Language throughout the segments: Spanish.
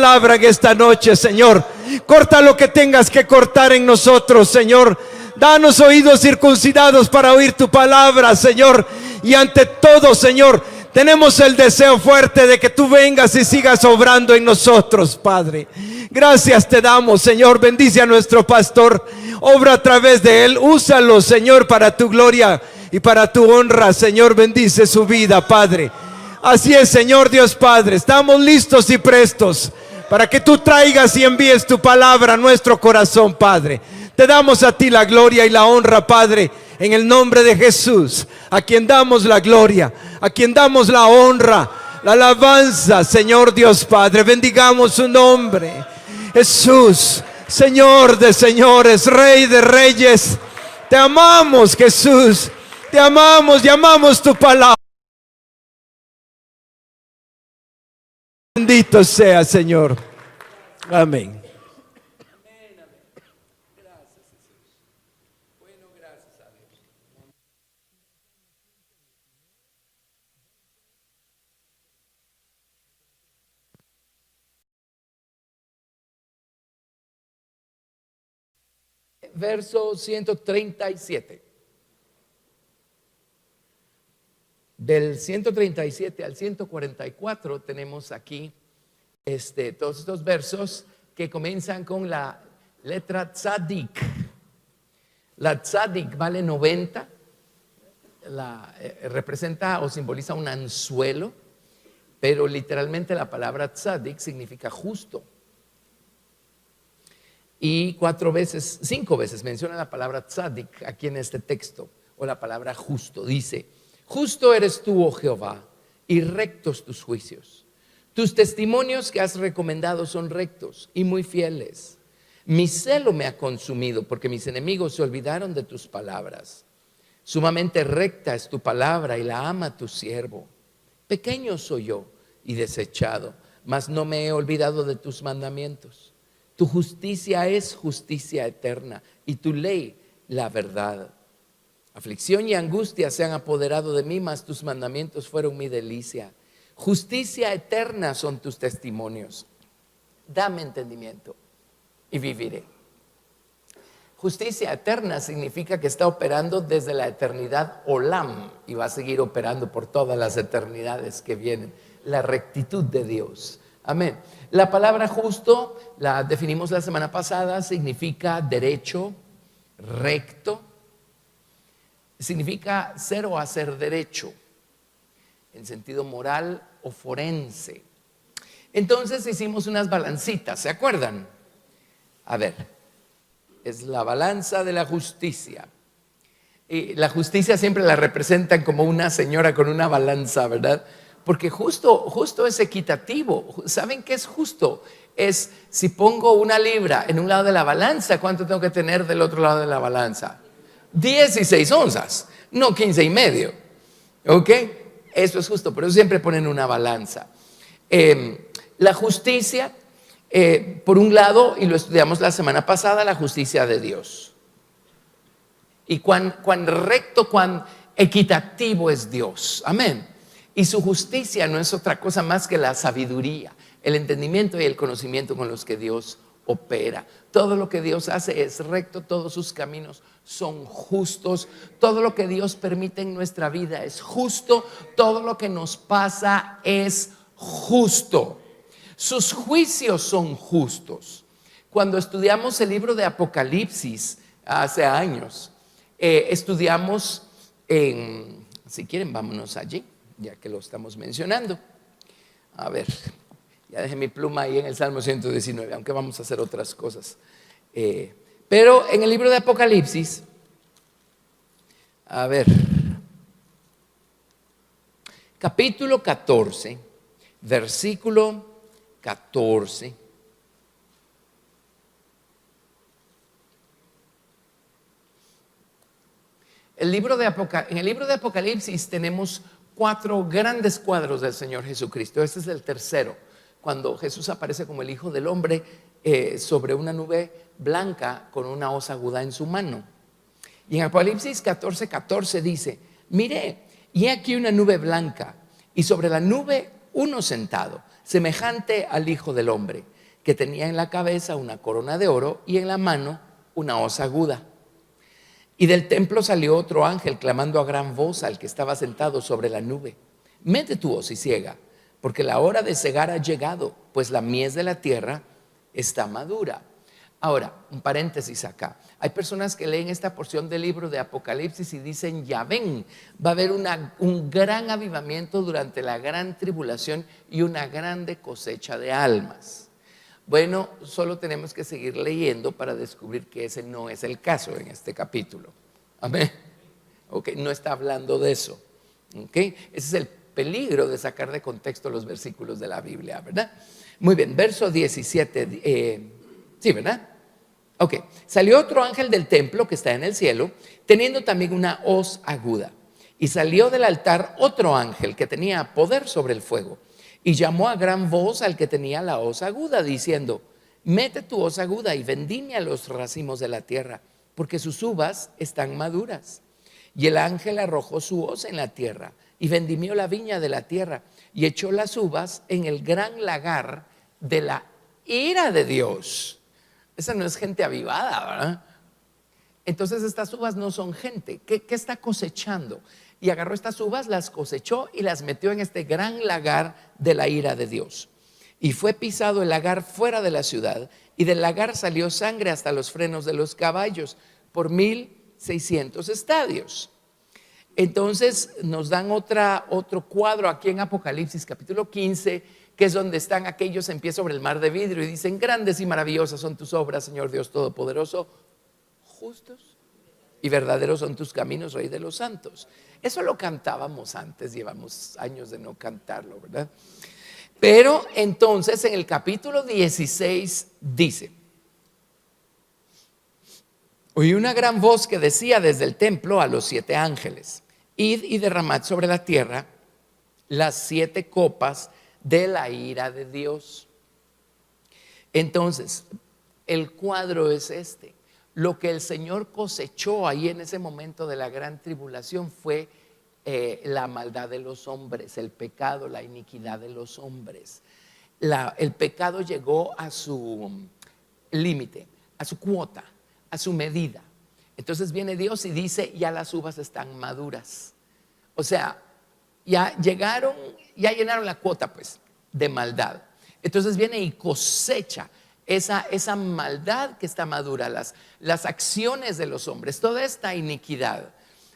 palabra en esta noche, Señor. Corta lo que tengas que cortar en nosotros, Señor. Danos oídos circuncidados para oír tu palabra, Señor. Y ante todo, Señor, tenemos el deseo fuerte de que tú vengas y sigas obrando en nosotros, Padre. Gracias te damos, Señor. Bendice a nuestro pastor. Obra a través de él. Úsalo, Señor, para tu gloria y para tu honra, Señor. Bendice su vida, Padre. Así es, Señor Dios Padre. Estamos listos y prestos para que tú traigas y envíes tu palabra a nuestro corazón, Padre. Te damos a ti la gloria y la honra, Padre, en el nombre de Jesús, a quien damos la gloria, a quien damos la honra, la alabanza, Señor Dios Padre. Bendigamos su nombre. Jesús, Señor de señores, Rey de reyes, te amamos, Jesús. Te amamos y amamos tu palabra. Bendito sea, Señor. Amén. Verso 137. Del 137 al 144 tenemos aquí todos estos versos que comienzan con la letra tzadik. La tzadik vale 90, representa o simboliza un anzuelo, pero literalmente la palabra tzadik significa justo. Y 5 veces menciona la palabra tzadik aquí en este texto, o la palabra justo. Dice: justo eres tú, oh Jehová, y rectos tus juicios. Tus testimonios que has recomendado son rectos y muy fieles. Mi celo me ha consumido porque mis enemigos se olvidaron de tus palabras. Sumamente recta es tu palabra y la ama tu siervo. Pequeño soy yo y desechado, mas no me he olvidado de tus mandamientos. Tu justicia es justicia eterna y tu ley la verdad. Aflicción y angustia se han apoderado de mí, mas tus mandamientos fueron mi delicia. Justicia eterna son tus testimonios. Dame entendimiento y viviré. Justicia eterna significa que está operando desde la eternidad Olam y va a seguir operando por todas las eternidades que vienen. La rectitud de Dios. Amén. La palabra justo, la definimos la semana pasada, significa derecho, recto. Significa ser o hacer derecho, en sentido moral o forense. Entonces hicimos unas balancitas, ¿se acuerdan? A ver, es la balanza de la justicia. Y la justicia siempre la representan como una señora con una balanza, ¿verdad? Porque justo es equitativo. ¿Saben qué es justo? Es si pongo 1 libra en un lado de la balanza, ¿cuánto tengo que tener del otro lado de la balanza? 16 onzas, no 15 y medio. ¿Ok? Eso es justo, pero siempre ponen una balanza. La justicia, por un lado, y lo estudiamos la semana pasada, la justicia de Dios. Y cuán recto, cuán equitativo es Dios. Amén. Y su justicia no es otra cosa más que la sabiduría, el entendimiento y el conocimiento con los que Dios opera. Todo lo que Dios hace es recto, todos sus caminos son justos, todo lo que Dios permite en nuestra vida es justo, todo lo que nos pasa es justo. Sus juicios son justos. Cuando estudiamos el libro de Apocalipsis hace años, estudiamos si quieren vámonos allí, ya que lo estamos mencionando. A ver, ya dejé mi pluma ahí en el Salmo 119, aunque vamos a hacer otras cosas. Pero en el libro de Apocalipsis, a ver, capítulo 14, versículo 14. En el libro de Apocalipsis tenemos 4 grandes cuadros del Señor Jesucristo. Este es el tercero, cuando Jesús aparece como el Hijo del Hombre sobre una nube blanca con una hoz aguda en su mano. Y en Apocalipsis 14:14 dice: miré, y he aquí una nube blanca, y sobre la nube uno sentado, semejante al Hijo del Hombre, que tenía en la cabeza una corona de oro y en la mano una hoz aguda. Y del templo salió otro ángel clamando a gran voz al que estaba sentado sobre la nube: mete tu hoz y ciega, porque la hora de cegar ha llegado, pues la mies de la tierra está madura. Ahora, un paréntesis acá. Hay personas que leen esta porción del libro de Apocalipsis y dicen: ya ven, va a haber un gran avivamiento durante la gran tribulación y una grande cosecha de almas. Bueno, solo tenemos que seguir leyendo para descubrir que ese no es el caso en este capítulo. Amén. Ok, no está hablando de eso. Ok, ese es el peligro de sacar de contexto los versículos de la Biblia, ¿verdad? Muy bien, verso 17. Sí, ¿verdad? Ok, salió otro ángel del templo que está en el cielo, teniendo también una hoz aguda. Y salió del altar otro ángel que tenía poder sobre el fuego. Y llamó a gran voz al que tenía la hoz aguda, diciendo: mete tu hoz aguda y vendimia los racimos de la tierra, porque sus uvas están maduras. Y el ángel arrojó su hoz en la tierra, y vendimió la viña de la tierra, y echó las uvas en el gran lagar de la ira de Dios. Esa no es gente avivada, ¿verdad? Entonces estas uvas no son gente. ¿Qué está cosechando? Y agarró estas uvas, las cosechó y las metió en este gran lagar de la ira de Dios. Y fue pisado el lagar fuera de la ciudad, y del lagar salió sangre hasta los frenos de los caballos por 1,600 estadios. Entonces nos dan otro cuadro aquí en Apocalipsis capítulo 15, que es donde están aquellos en pie sobre el mar de vidrio y dicen: grandes y maravillosas son tus obras, Señor Dios Todopoderoso, justos y verdaderos son tus caminos, Rey de los santos. Eso lo cantábamos antes, llevamos años de no cantarlo, ¿verdad? Pero entonces en el capítulo 16 dice: oí una gran voz que decía desde el templo a los 7 ángeles: id y derramad sobre la tierra las 7 copas de la ira de Dios. Entonces, el cuadro es este. Lo que el Señor cosechó ahí en ese momento de la gran tribulación fue la maldad de los hombres, el pecado, la iniquidad de los hombres. El pecado llegó a su límite, a su cuota, a su medida. Entonces viene Dios y dice: ya las uvas están maduras. O sea, ya llegaron, ya llenaron la cuota, pues, de maldad. Entonces viene y cosecha esa maldad que está madura, las acciones de los hombres, toda esta iniquidad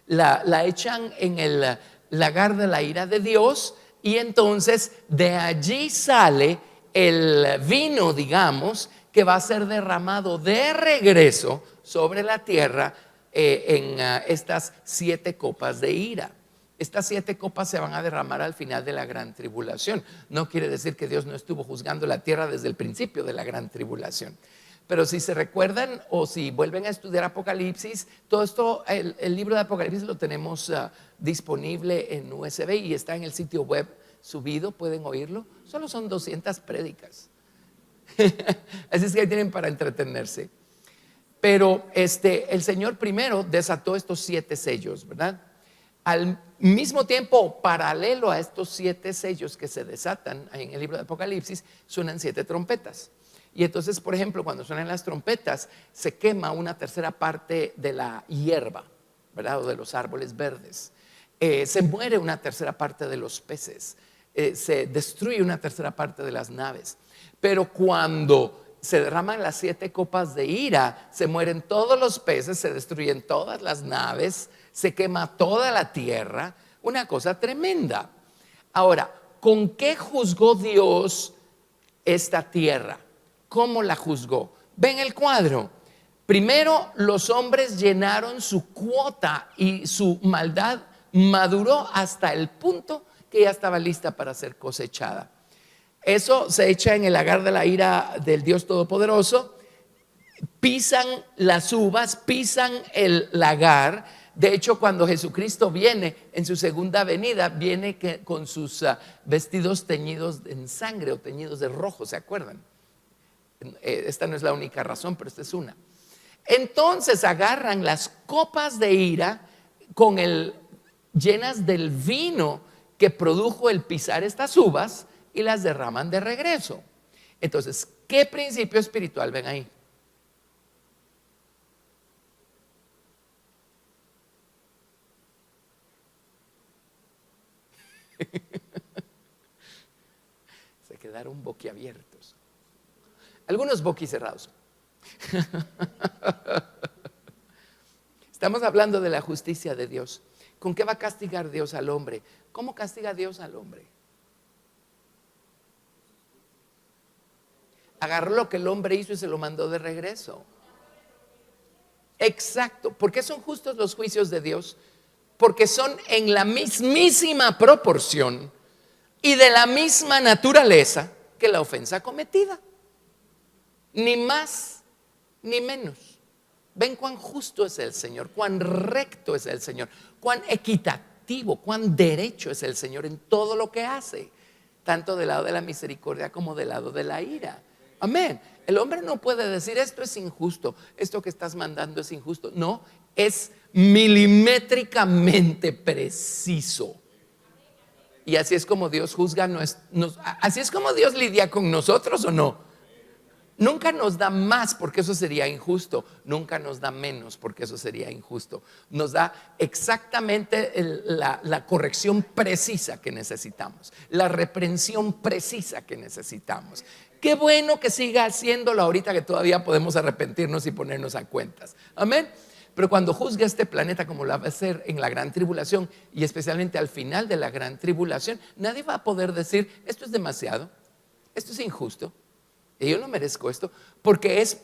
la echan en el lagar de la ira de Dios, y entonces de allí sale el vino, digamos, que va a ser derramado de regreso sobre la tierra en estas 7 copas de ira. Estas 7 copas se van a derramar al final de la gran tribulación. No quiere decir que Dios no estuvo juzgando la tierra desde el principio de la gran tribulación. Pero si se recuerdan o si vuelven a estudiar Apocalipsis, todo esto, el libro de Apocalipsis lo tenemos disponible en USB y está en el sitio web subido, pueden oírlo. Solo son 200 prédicas. Así es que ahí tienen para entretenerse. Pero el Señor primero desató estos 7 sellos, ¿verdad? Al mismo tiempo, paralelo a estos 7 sellos que se desatan en el libro de Apocalipsis, suenan 7 trompetas. Y entonces, por ejemplo, cuando suenan las trompetas, se quema una tercera parte de la hierba, ¿verdad? O de los árboles verdes. Se muere una tercera parte de los peces. Se destruye una tercera parte de las naves. Pero cuando se derraman las 7 copas de ira, se mueren todos los peces, se destruyen todas las naves, se quema toda la tierra, una cosa tremenda. Ahora, ¿con qué juzgó Dios esta tierra? ¿Cómo la juzgó? Ven el cuadro. Primero, los hombres llenaron su cuota y su maldad maduró hasta el punto que ya estaba lista para ser cosechada. Eso se echa en el lagar de la ira del Dios Todopoderoso. Pisan las uvas, pisan el lagar. De hecho, cuando Jesucristo viene en su segunda venida, viene con sus vestidos teñidos en sangre o teñidos de rojo, ¿se acuerdan? Esta no es la única razón, pero esta es una. Entonces agarran las copas de ira llenas del vino que produjo el pisar estas uvas, y las derraman de regreso. Entonces, ¿qué principio espiritual ven ahí? Se quedaron boquiabiertos. Algunos boquicerrados. Estamos hablando de la justicia de Dios. ¿Con qué va a castigar Dios al hombre? ¿Cómo castiga Dios al hombre? Agarró lo que el hombre hizo y se lo mandó de regreso. Exacto. ¿Por qué son justos los juicios de Dios? Porque son en la mismísima proporción y de la misma naturaleza que la ofensa cometida. Ni más ni menos. Ven cuán justo es el Señor, cuán recto es el Señor, cuán equitativo, cuán derecho es el Señor en todo lo que hace, tanto del lado de la misericordia como del lado de la ira. Amén. El hombre no puede decir esto es injusto, esto que estás mandando es injusto. No, es milimétricamente preciso. Y así es como Dios juzga, así es como Dios lidia con nosotros, ¿o no? Nunca nos da más porque eso sería injusto. Nunca nos da menos porque eso sería injusto. Nos da exactamente la corrección precisa que necesitamos, la reprensión precisa que necesitamos. Qué bueno que siga haciéndolo ahorita que todavía podemos arrepentirnos y ponernos a cuentas. Amén. Pero cuando juzgue este planeta como lo va a hacer en la gran tribulación, y especialmente al final de la gran tribulación, nadie va a poder decir esto es demasiado, esto es injusto y yo no merezco esto, porque es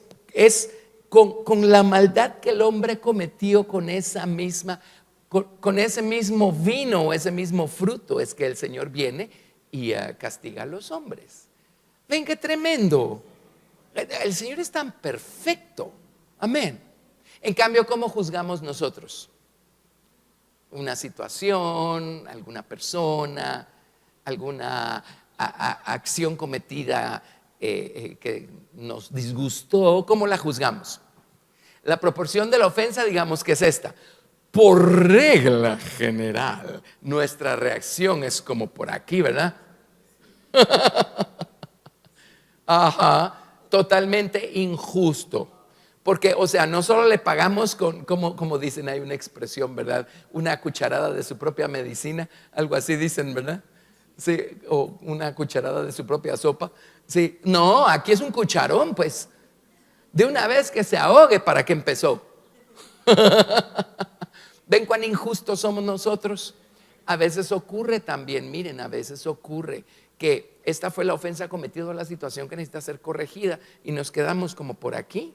con la maldad que el hombre cometió con esa misma, con ese mismo vino o ese mismo fruto, es que el Señor viene y castiga a los hombres. Ven qué tremendo. El Señor es tan perfecto. Amén. En cambio, ¿cómo juzgamos nosotros? Una situación, alguna persona, alguna acción cometida que nos disgustó, ¿cómo la juzgamos? La proporción de la ofensa, digamos que es esta. Por regla general, nuestra reacción es como por aquí, ¿verdad? Ajá, totalmente injusto. Porque, o sea, no solo le pagamos con, como dicen, hay una expresión, ¿verdad? Una cucharada de su propia medicina, algo así dicen, ¿verdad? Sí, o una cucharada de su propia sopa. Sí, no, aquí es un cucharón, pues. De una vez que se ahogue, ¿para qué empezó? ¿Ven cuán injustos somos nosotros? A veces ocurre también, miren, a veces ocurre que esta fue la ofensa cometida, la situación que necesita ser corregida y nos quedamos como por aquí.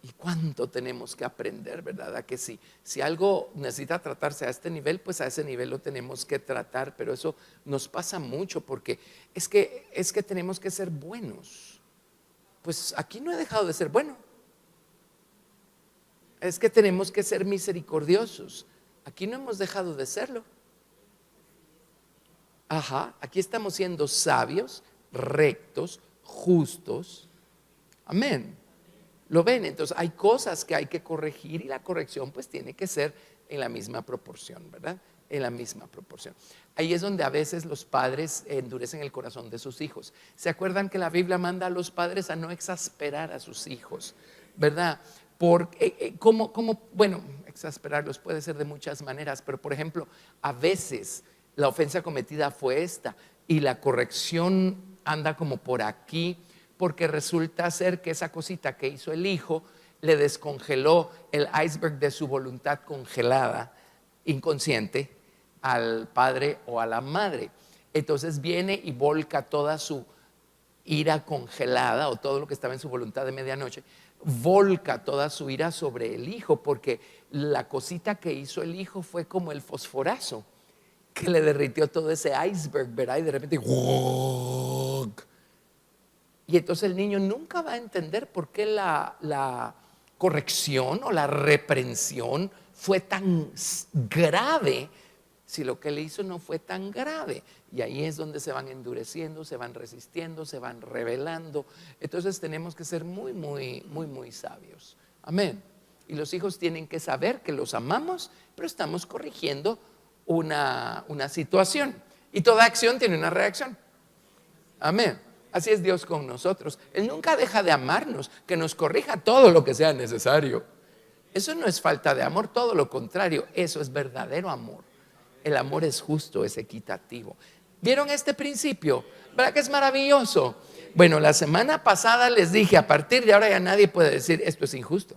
¿Y cuánto tenemos que aprender, verdad? A que si algo necesita tratarse a este nivel, pues a ese nivel lo tenemos que tratar, pero eso nos pasa mucho porque es que tenemos que ser buenos. Pues aquí no he dejado de ser bueno. Es que tenemos que ser misericordiosos. Aquí no hemos dejado de serlo. Ajá, aquí estamos siendo sabios, rectos, justos. Amén. ¿Lo ven? Entonces hay cosas que hay que corregir y la corrección pues tiene que ser en la misma proporción, ¿verdad? En la misma proporción. Ahí es donde a veces los padres endurecen el corazón de sus hijos. ¿Se acuerdan que la Biblia manda a los padres a no exasperar a sus hijos? ¿Verdad? Bueno, exasperarlos puede ser de muchas maneras, pero por ejemplo, a veces la ofensa cometida fue esta y la corrección anda como por aquí, porque resulta ser que esa cosita que hizo el hijo le descongeló el iceberg de su voluntad congelada, inconsciente, al padre o a la madre. Entonces viene y volca toda su ira congelada o todo lo que estaba en su voluntad de medianoche, volca toda su ira sobre el hijo, porque la cosita que hizo el hijo fue como el fosforazo que le derritió todo ese iceberg, ¿verdad? Y de repente y entonces el niño nunca va a entender por qué la corrección o la reprensión fue tan grave si lo que le hizo no fue tan grave. Y ahí es donde se van endureciendo, se van resistiendo, se van rebelando. Entonces tenemos que ser muy, muy, muy, muy sabios. Amén. Y los hijos tienen que saber que los amamos, pero estamos corrigiendo una situación. Y toda acción tiene una reacción. Amén. Así es Dios con nosotros. Él nunca deja de amarnos, que nos corrija todo lo que sea necesario. Eso no es falta de amor, todo lo contrario, eso es verdadero amor. El amor es justo, es equitativo. ¿Vieron este principio? ¿Verdad que es maravilloso? Bueno, la semana pasada les dije, a partir de ahora ya nadie puede decir esto es injusto.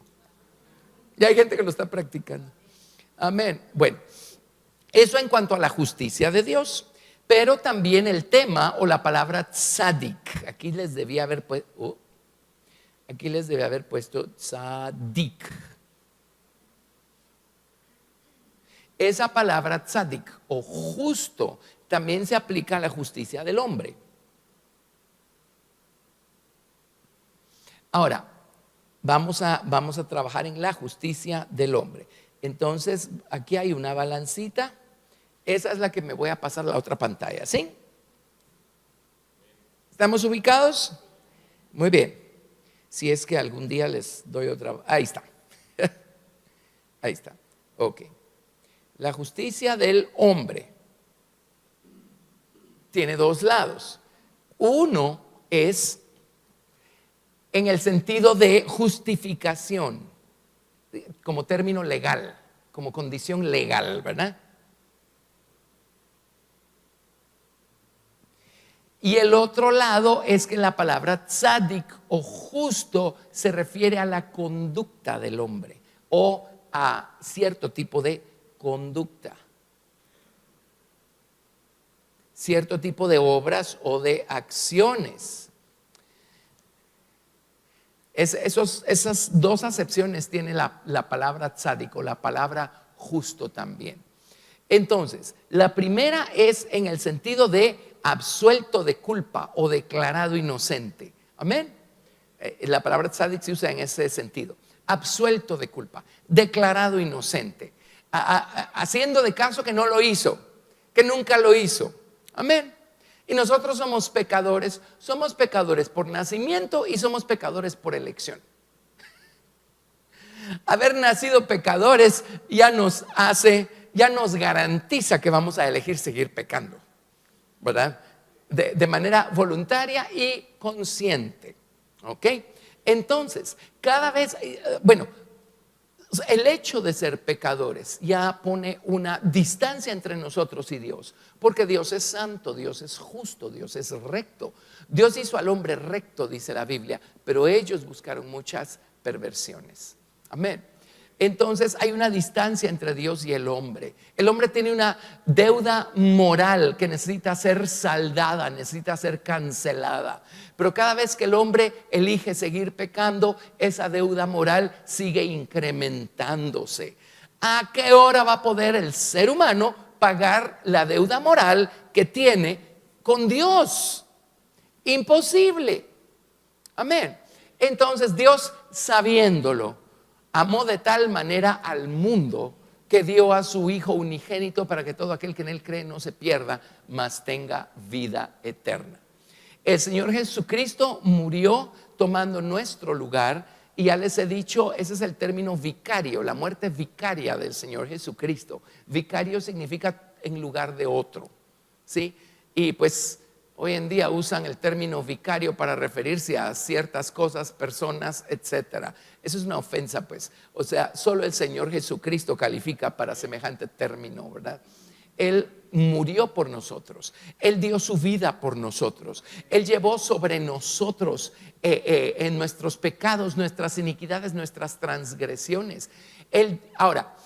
Ya hay gente que lo está practicando. Amén. Bueno, eso en cuanto a la justicia de Dios. Pero también el tema o la palabra tzadik. Aquí les debía haber puesto tzadik. Esa palabra tzadik o justo también se aplica a la justicia del hombre. Ahora, vamos a trabajar en la justicia del hombre. Entonces, aquí hay una balancita. Esa es la que me voy a pasar a la otra pantalla, ¿sí? ¿Estamos ubicados? Muy bien. Si es que algún día les doy otra. Ahí está. Ahí está. Ok. La justicia del hombre tiene dos lados. Uno es en el sentido de justificación, como término legal, como condición legal, ¿verdad? Y el otro lado es que la palabra tzadik o justo se refiere a la conducta del hombre o a cierto tipo de conducta, cierto tipo de obras o de acciones. Esas dos acepciones tiene la palabra tzadik o la palabra justo también. Entonces, la primera es en el sentido de absuelto de culpa o declarado inocente. Amén. La palabra tzadik se usa en ese sentido. Absuelto de culpa, declarado inocente, haciendo de caso que no lo hizo, que nunca lo hizo. Amén. Y nosotros somos pecadores por nacimiento y somos pecadores por elección. Haber nacido pecadores ya nos garantiza que vamos a elegir seguir pecando, ¿verdad? De manera voluntaria y consciente. ¿Ok? Entonces, cada vez, el hecho de ser pecadores ya pone una distancia entre nosotros y Dios, porque Dios es santo, Dios es justo, Dios es recto. Dios hizo al hombre recto, dice la Biblia, pero ellos buscaron muchas perversiones. Amén. Entonces hay una distancia entre Dios y el hombre. El hombre tiene una deuda moral que necesita ser saldada, necesita ser cancelada. Pero cada vez que el hombre elige seguir pecando, esa deuda moral sigue incrementándose. ¿A qué hora va a poder el ser humano pagar la deuda moral que tiene con Dios? Imposible. Amén. Entonces Dios, sabiéndolo, amó de tal manera al mundo que dio a su Hijo unigénito para que todo aquel que en él cree no se pierda, mas tenga vida eterna. El Señor Jesucristo murió tomando nuestro lugar y ya les he dicho, ese es el término vicario, la muerte vicaria del Señor Jesucristo. Vicario significa en lugar de otro, ¿sí? Y pues hoy en día usan el término vicario para referirse a ciertas cosas, personas, etcétera. Eso es una ofensa, pues. O sea, solo el Señor Jesucristo califica para semejante término, ¿verdad? Él murió por nosotros. Él dio su vida por nosotros. Él llevó sobre nosotros en nuestros pecados, nuestras iniquidades, nuestras transgresiones. Ahora,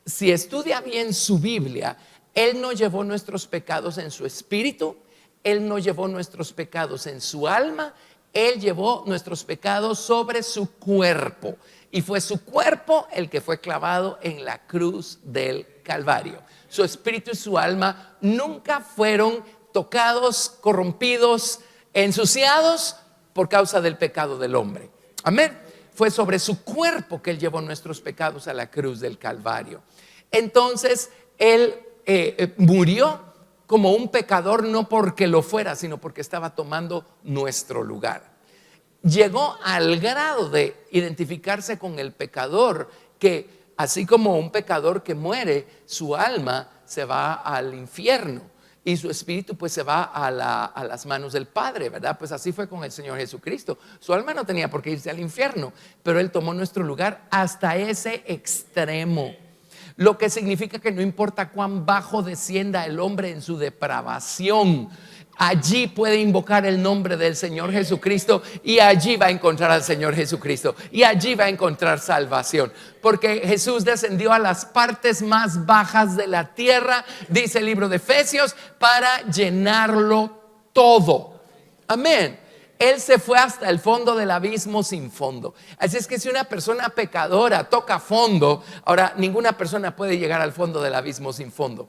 si estudia bien su Biblia, Él no llevó nuestros pecados en su espíritu, Él no llevó nuestros pecados en su alma, Él llevó nuestros pecados sobre su cuerpo. Y fue su cuerpo el que fue clavado en la cruz del Calvario. Su espíritu y su alma nunca fueron tocados, corrompidos, ensuciados por causa del pecado del hombre. Amén. Fue sobre su cuerpo que Él llevó nuestros pecados a la cruz del Calvario. Entonces, Él murió como un pecador, no porque lo fuera, sino porque estaba tomando nuestro lugar. Llegó al grado de identificarse con el pecador, que así como un pecador que muere, su alma se va al infierno y su espíritu pues se va a las manos del Padre, ¿verdad? Pues así fue con el Señor Jesucristo. Su alma no tenía por qué irse al infierno, pero Él tomó nuestro lugar hasta ese extremo. Lo que significa que no importa cuán bajo descienda el hombre en su depravación, allí puede invocar el nombre del Señor Jesucristo y allí va a encontrar al Señor Jesucristo y allí va a encontrar salvación, porque Jesús descendió a las partes más bajas de la tierra, dice el libro de Efesios, para llenarlo todo. Amén. Él se fue hasta el fondo del abismo sin fondo. Así es que si una persona pecadora toca fondo, ahora ninguna persona puede llegar al fondo del abismo sin fondo,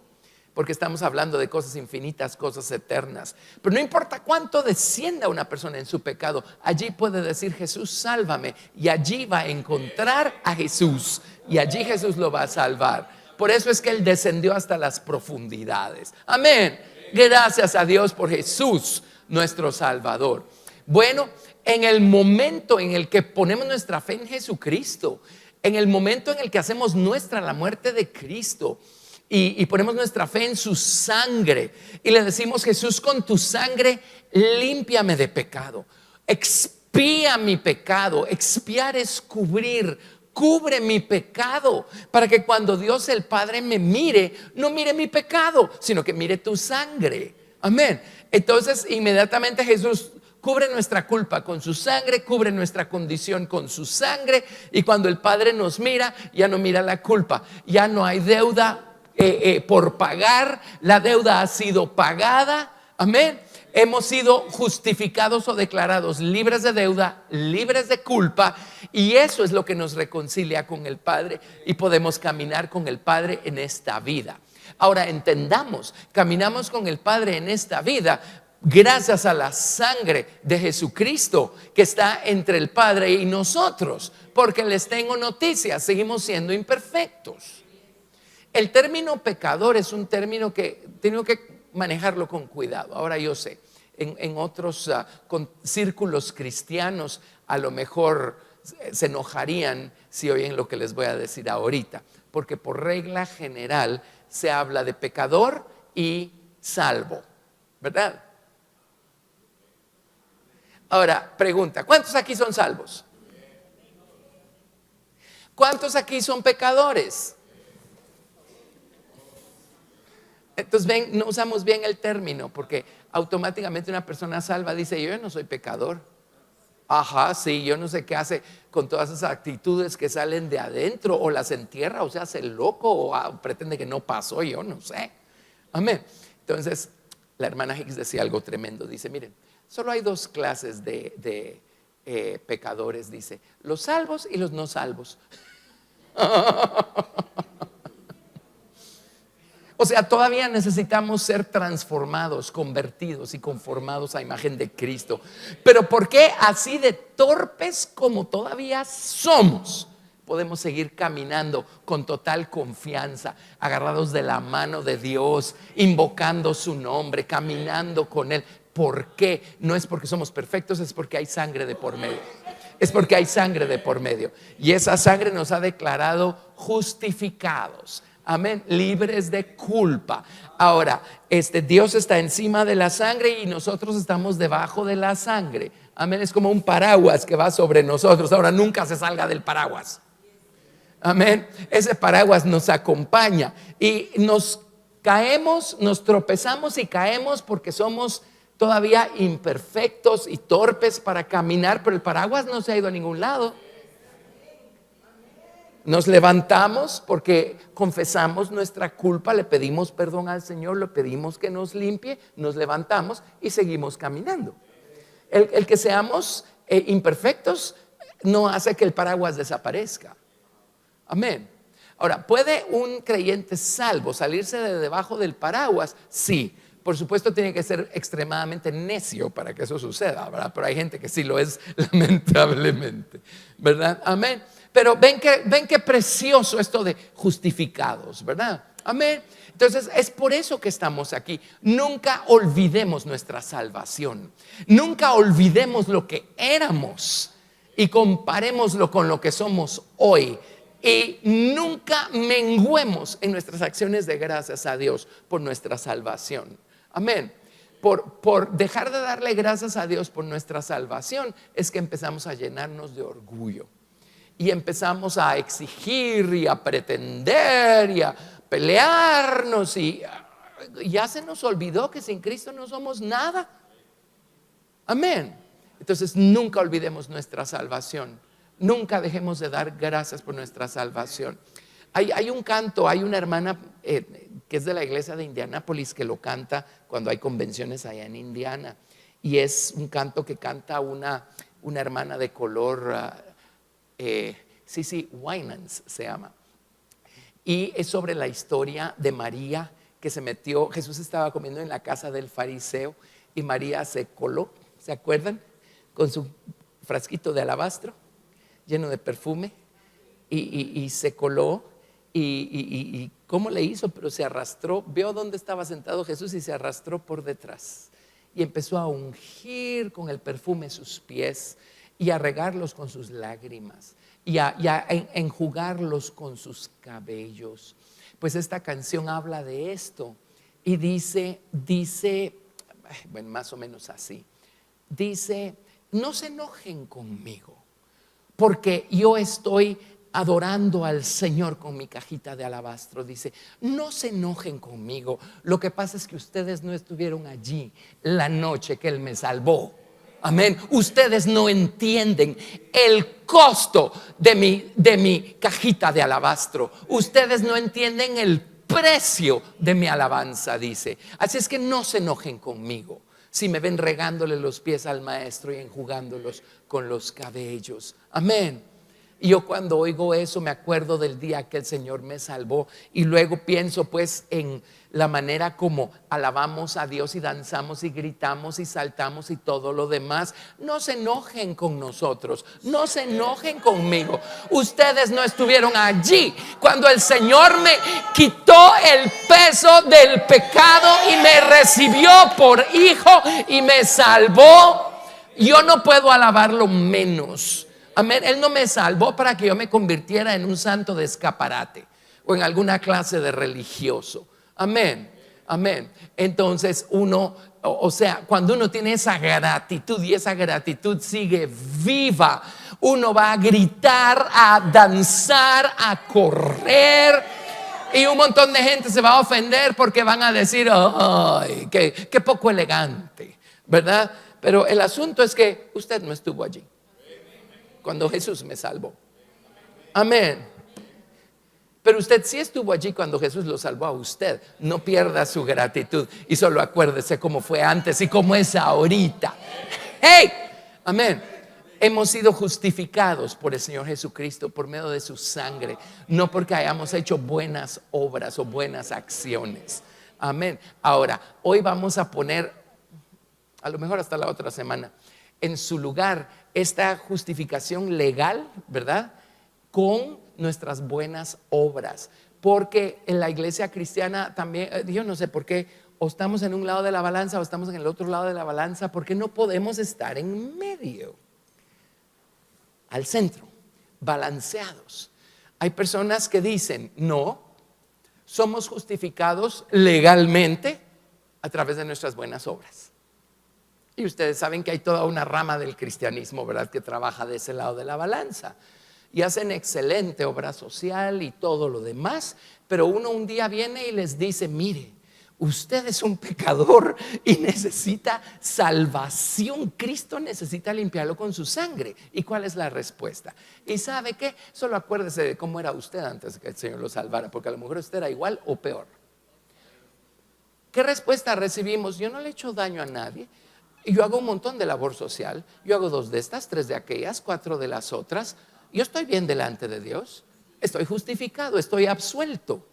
porque estamos hablando de cosas infinitas, cosas eternas. Pero no importa cuánto descienda una persona en su pecado, allí puede decir: Jesús, sálvame, y allí va a encontrar a Jesús, y allí Jesús lo va a salvar. Por eso es que Él descendió hasta las profundidades. Amén. Gracias a Dios por Jesús, nuestro Salvador. Bueno, en el momento en el que ponemos nuestra fe en Jesucristo, en el momento en el que hacemos nuestra la muerte de Cristo, y ponemos nuestra fe en su sangre y le decimos: Jesús, con tu sangre límpiame de pecado, expía mi pecado. Expiar es cubrir. Cubre mi pecado, para que cuando Dios el Padre me mire, no mire mi pecado, sino que mire tu sangre. Amén. Entonces inmediatamente Jesús cubre nuestra culpa con su sangre, cubre nuestra condición con su sangre, y cuando el Padre nos mira, ya no mira la culpa, ya no hay deuda por pagar, la deuda ha sido pagada. Amén. Hemos sido justificados o declarados libres de deuda, libres de culpa, y eso es lo que nos reconcilia con el Padre, y podemos caminar con el Padre en esta vida. Ahora entendamos, caminamos con el Padre en esta vida gracias a la sangre de Jesucristo que está entre el Padre y nosotros, porque les tengo noticias, seguimos siendo imperfectos. El término pecador es un término que tengo que manejarlo con cuidado. Ahora yo sé, en otros con círculos cristianos a lo mejor se enojarían si oyen lo que les voy a decir ahorita, porque por regla general se habla de pecador y salvo, ¿verdad? Ahora, pregunta: ¿cuántos aquí son salvos? ¿Cuántos aquí son pecadores? Entonces ven, no usamos bien el término, porque automáticamente una persona salva dice: yo no soy pecador. Ajá, sí, yo no sé qué hace con todas esas actitudes que salen de adentro, o las entierra, o se hace loco, o pretende que no pasó, yo no sé. Amén. Entonces la hermana Hicks decía algo tremendo. Dice: miren, solo hay dos clases de pecadores, dice: los salvos y los no salvos. O sea, todavía necesitamos ser transformados, convertidos y conformados a imagen de Cristo. Pero ¿por qué así de torpes como todavía somos? Podemos seguir caminando con total confianza, agarrados de la mano de Dios, invocando su nombre, caminando con Él. ¿Por qué? No es porque somos perfectos, es porque hay sangre de por medio. Es porque hay sangre de por medio. Y esa sangre nos ha declarado justificados. Amén, libres de culpa. Ahora, Dios está encima de la sangre y nosotros estamos debajo de la sangre. Amén, es como un paraguas que va sobre nosotros. Ahora, nunca se salga del paraguas. Amén, ese paraguas nos acompaña y nos caemos, nos tropezamos y caemos porque somos todavía imperfectos y torpes para caminar, pero el paraguas no se ha ido a ningún lado. Nos levantamos porque confesamos nuestra culpa, le pedimos perdón al Señor, le pedimos que nos limpie, nos levantamos y seguimos caminando. El que seamos imperfectos no hace que el paraguas desaparezca. Amén. Ahora, ¿puede un creyente salvo salirse de debajo del paraguas? Sí. Por supuesto tiene que ser extremadamente necio para que eso suceda, ¿verdad? Pero hay gente que sí lo es, lamentablemente, ¿verdad? Amén. Pero ven qué precioso esto de justificados, ¿verdad? Amén. Entonces es por eso que estamos aquí. Nunca olvidemos nuestra salvación. Nunca olvidemos lo que éramos y comparémoslo con lo que somos hoy. y nunca menguemos en nuestras acciones de gracias a Dios por nuestra salvación. Amén. Por dejar de darle gracias a Dios por nuestra salvación es que empezamos a llenarnos de orgullo y empezamos a exigir y a pretender y a pelearnos, y ya se nos olvidó que sin Cristo no somos nada. Amén. Entonces nunca olvidemos nuestra salvación, nunca dejemos de dar gracias por nuestra salvación. Hay un canto, hay una hermana que es de la iglesia de Indianápolis que lo canta cuando hay convenciones allá en Indiana, y es un canto que canta una hermana de color, Cissy Winans se llama, y es sobre la historia de María que se metió. Jesús estaba comiendo en la casa del fariseo y María se coló, ¿se acuerdan? Con su frasquito de alabastro lleno de perfume y se coló. Y cómo le hizo, pero se arrastró, vio dónde estaba sentado Jesús y se arrastró por detrás y empezó a ungir con el perfume sus pies y a regarlos con sus lágrimas y a enjugarlos con sus cabellos. Pues esta canción habla de esto y dice, bueno, más o menos así, dice: no se enojen conmigo porque yo estoy adorando al Señor con mi cajita de alabastro. Dice: no se enojen conmigo, lo que pasa es que ustedes no estuvieron allí la noche que Él me salvó. Amén. Ustedes no entienden el costo de mi cajita de alabastro. Ustedes no entienden el precio de mi alabanza, dice. Así es que no se enojen conmigo si me ven regándole los pies al maestro y enjugándolos con los cabellos. Amén. Y yo cuando oigo eso me acuerdo del día que el Señor me salvó, y luego pienso pues en la manera como alabamos a Dios y danzamos y gritamos y saltamos y todo lo demás. No se enojen con nosotros, no se enojen conmigo. Ustedes no estuvieron allí cuando el Señor me quitó el peso del pecado y me recibió por hijo y me salvó. Yo no puedo alabarlo menos. Amén. Él no me salvó para que yo me convirtiera en un santo de escaparate o en alguna clase de religioso. Amén. Amén. Entonces uno, o sea, cuando uno tiene esa gratitud y esa gratitud sigue viva, uno va a gritar, a danzar, a correr, y un montón de gente se va a ofender porque van a decir: ay, qué poco elegante, ¿verdad? Pero el asunto es que usted no estuvo allí cuando Jesús me salvó. Amén. Pero usted sí estuvo allí cuando Jesús lo salvó a usted. No pierda su gratitud y solo acuérdese cómo fue antes y cómo es ahorita. ¡Hey! Amén. Hemos sido justificados por el Señor Jesucristo por medio de su sangre, no porque hayamos hecho buenas obras o buenas acciones. Amén. Ahora, hoy vamos a poner, a lo mejor hasta la otra semana, en su lugar esta justificación legal, ¿verdad?, con nuestras buenas obras. Porque en la iglesia cristiana también, yo no sé por qué, o estamos en un lado de la balanza o estamos en el otro lado de la balanza, porque no podemos estar en medio, al centro, balanceados. Hay personas que dicen: no, somos justificados legalmente a través de nuestras buenas obras. Y ustedes saben que hay toda una rama del cristianismo, ¿verdad?, que trabaja de ese lado de la balanza y hacen excelente obra social y todo lo demás. Pero uno un día viene y les dice: mire, usted es un pecador y necesita salvación. Cristo necesita limpiarlo con su sangre. ¿Y cuál es la respuesta? ¿Y sabe qué? Solo acuérdese de cómo era usted antes de que el Señor lo salvara, porque a lo mejor usted era igual o peor. ¿Qué respuesta recibimos? Yo no le he hecho daño a nadie. Yo hago un montón de labor social. Yo hago 2 de estas, 3 de aquellas, 4 de las otras. Yo estoy bien delante de Dios. Estoy justificado, estoy absuelto.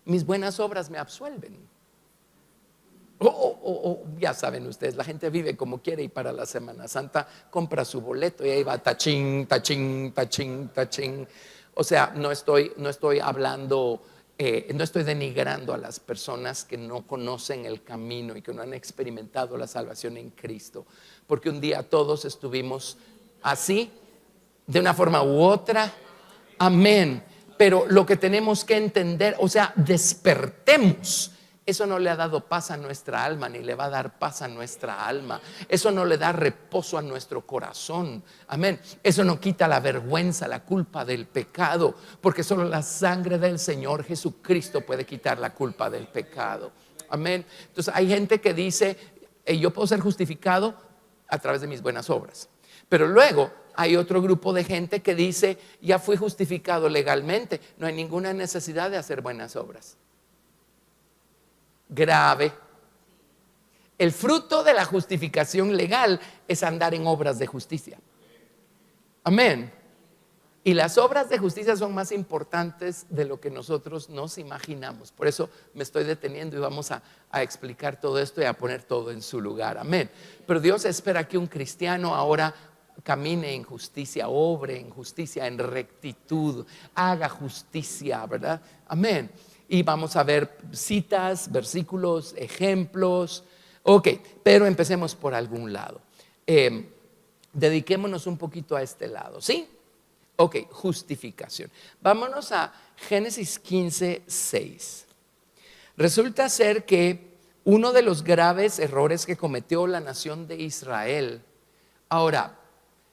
Mis buenas obras me absuelven. Ya saben ustedes, la gente vive como quiere y para la Semana Santa compra su boleto y ahí va tachín, tachín, tachín, tachín. O sea, no estoy hablando, no estoy denigrando a las personas que no conocen el camino y que no han experimentado la salvación en Cristo, porque un día todos estuvimos así, de una forma u otra. Amén. Pero lo que tenemos que entender, o sea, despertemos. Eso no le ha dado paz a nuestra alma, ni le va a dar paz a nuestra alma. Eso no le da reposo a nuestro corazón. Amén. Eso no quita la vergüenza, la culpa del pecado, porque solo la sangre del Señor Jesucristo puede quitar la culpa del pecado. Amén. Entonces hay gente que dice, yo puedo ser justificado a través de mis buenas obras. Pero luego hay otro grupo de gente que dice, ya fui justificado legalmente, no hay ninguna necesidad de hacer buenas obras. Grave. El fruto de la justificación legal es andar en obras de justicia. Amén. Y las obras de justicia son más importantes de lo que nosotros nos imaginamos. Por eso me estoy deteniendo y vamos a explicar todo esto y a poner todo en su lugar. Amén. Pero Dios espera que un cristiano ahora camine en justicia, obre en justicia, en rectitud, haga justicia, ¿verdad? Amén. Y vamos a ver citas, versículos, ejemplos. Ok, pero empecemos por algún lado. Dediquémonos un poquito a este lado, ¿sí? Ok, justificación. Vámonos a Génesis 15, 6. Resulta ser que uno de los graves errores que cometió la nación de Israel, ahora,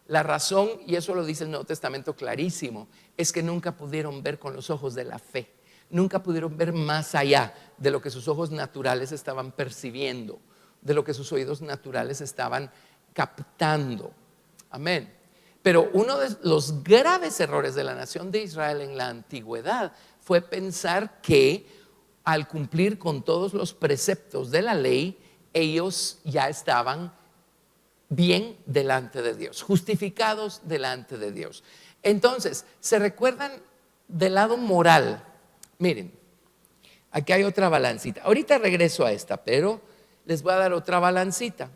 la razón, y eso lo dice el Nuevo Testamento clarísimo, es que nunca pudieron ver con los ojos de la fe. Nunca pudieron ver más allá de lo que sus ojos naturales estaban percibiendo, de lo que sus oídos naturales estaban captando. Amén. Pero uno de los graves errores de la nación de Israel en la antigüedad fue pensar que al cumplir con todos los preceptos de la ley, ellos ya estaban bien delante de Dios, justificados delante de Dios. Entonces, ¿se recuerdan del lado moral? Miren, aquí hay otra balancita. Ahorita regreso a esta, pero les voy a dar otra balancita.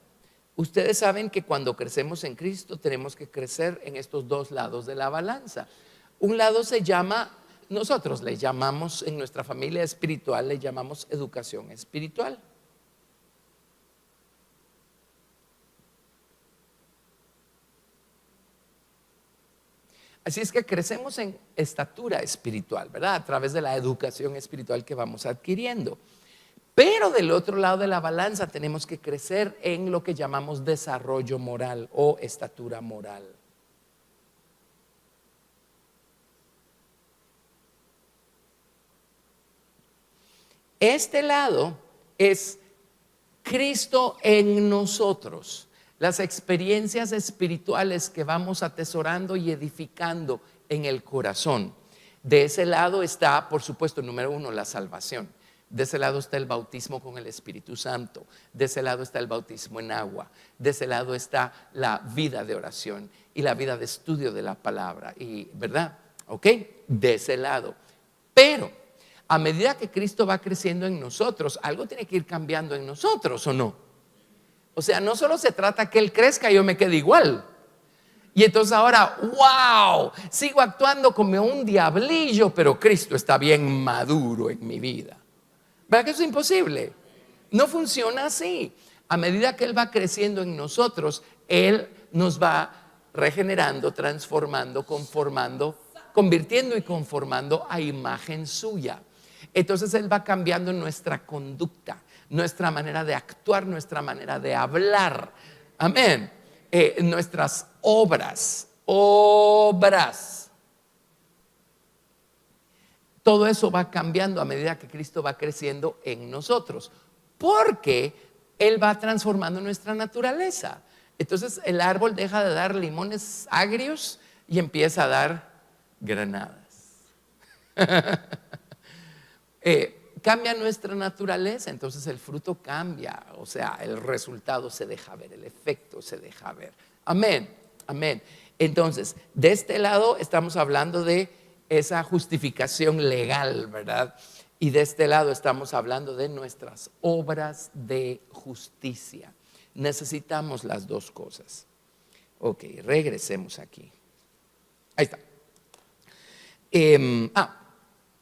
Ustedes saben que cuando crecemos en Cristo tenemos que crecer en estos dos lados de la balanza. Un lado se llama, nosotros le llamamos en nuestra familia espiritual, le llamamos educación espiritual. Así es que crecemos en estatura espiritual, ¿verdad? A través de la educación espiritual que vamos adquiriendo. Pero del otro lado de la balanza tenemos que crecer en lo que llamamos desarrollo moral o estatura moral. Este lado es Cristo en nosotros. Las experiencias espirituales que vamos atesorando y edificando en el corazón. De ese lado está, por supuesto, número uno, la salvación. De ese lado está el bautismo con el Espíritu Santo. De ese lado está el bautismo en agua. De ese lado está la vida de oración y la vida de estudio de la palabra. Y, ¿verdad? ¿Ok? De ese lado. Pero a medida que Cristo va creciendo en nosotros, algo tiene que ir cambiando en nosotros, ¿o no? O sea, no solo se trata que Él crezca y yo me quede igual. Y entonces ahora, wow, sigo actuando como un diablillo, pero Cristo está bien maduro en mi vida. ¿Verdad que eso es imposible? No funciona así. A medida que Él va creciendo en nosotros, Él nos va regenerando, transformando, conformando, convirtiendo y conformando a imagen suya. Entonces Él va cambiando nuestra conducta, nuestra manera de actuar, nuestra manera de hablar. Amén. Nuestras obras. Todo eso va cambiando a medida que Cristo va creciendo en nosotros, porque Él va transformando nuestra naturaleza. Entonces el árbol deja de dar limones agrios y empieza a dar granadas. Cambia nuestra naturaleza, entonces el fruto cambia, o sea, el resultado se deja ver, el efecto se deja ver. Amén, amén. Entonces, de este lado estamos hablando de esa justificación legal, ¿verdad? Y de este lado estamos hablando de nuestras obras de justicia. Necesitamos las dos cosas. Ok, regresemos aquí. Ahí está.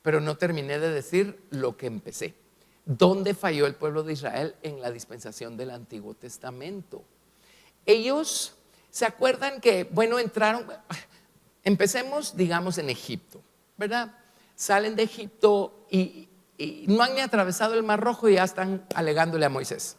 Pero no terminé de decir lo que empecé. ¿Dónde falló el pueblo de Israel en la dispensación del Antiguo Testamento? Ellos se acuerdan que, bueno, empecemos, digamos, en Egipto, ¿verdad? salen de Egipto y no han ni atravesado el Mar Rojo y ya están alegándole a Moisés.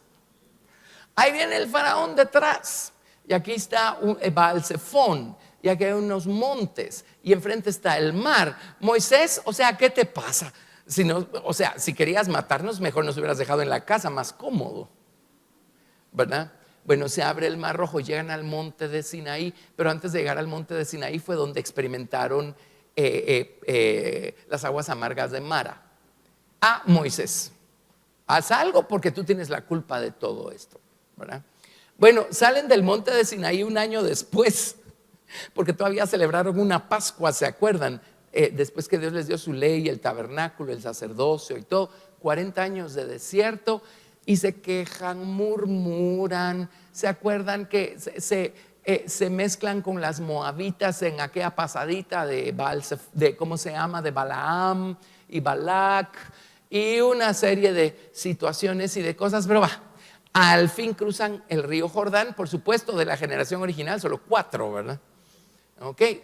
Ahí viene el faraón detrás y aquí está Baal-Zephón y aquí hay unos montes y enfrente está el mar. Moisés, o sea, ¿qué te pasa? Si no, o sea, si querías matarnos, mejor nos hubieras dejado en la casa, más cómodo, ¿verdad? Bueno, se abre el Mar Rojo, llegan al monte de Sinaí, pero antes de llegar al monte de Sinaí fue donde experimentaron las aguas amargas de Mara. Moisés, haz algo porque tú tienes la culpa de todo esto, ¿verdad? Bueno, salen del monte de Sinaí un año después, porque todavía celebraron una Pascua, ¿se acuerdan? Después que Dios les dio su ley, el tabernáculo, el sacerdocio y todo, 40 años de desierto, y se quejan, murmuran. ¿Se acuerdan que se mezclan con las moabitas en aquella pasadita de ¿cómo se llama? De Balaam y Balac, y una serie de situaciones y de cosas, pero al fin cruzan el río Jordán, por supuesto de la generación original, solo 4, ¿verdad?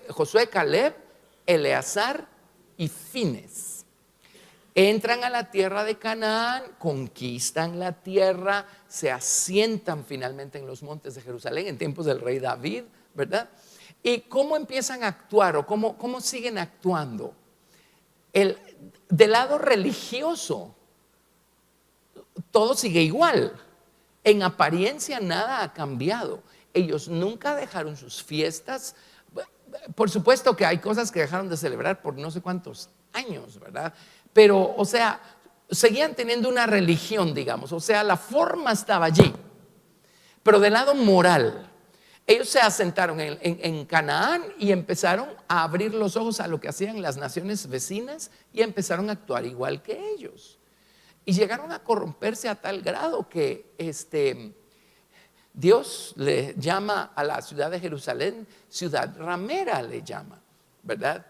Josué, Caleb, Eleazar y Fines. Entran a la tierra de Canaán, conquistan la tierra, se asientan finalmente en los montes de Jerusalén en tiempos del rey David, ¿verdad? ¿Y cómo empiezan a actuar o cómo siguen actuando? Del lado religioso, todo sigue igual. En apariencia nada ha cambiado. Ellos nunca dejaron sus fiestas. Por supuesto que hay cosas que dejaron de celebrar por no sé cuántos años, ¿verdad? Pero, o sea, seguían teniendo una religión, digamos. O sea, la forma estaba allí. Pero del lado moral, ellos se asentaron en Canaán y empezaron a abrir los ojos a lo que hacían las naciones vecinas y empezaron a actuar igual que ellos. Y llegaron a corromperse a tal grado que Dios le llama a la ciudad de Jerusalén ciudad ramera, le llama, ¿verdad?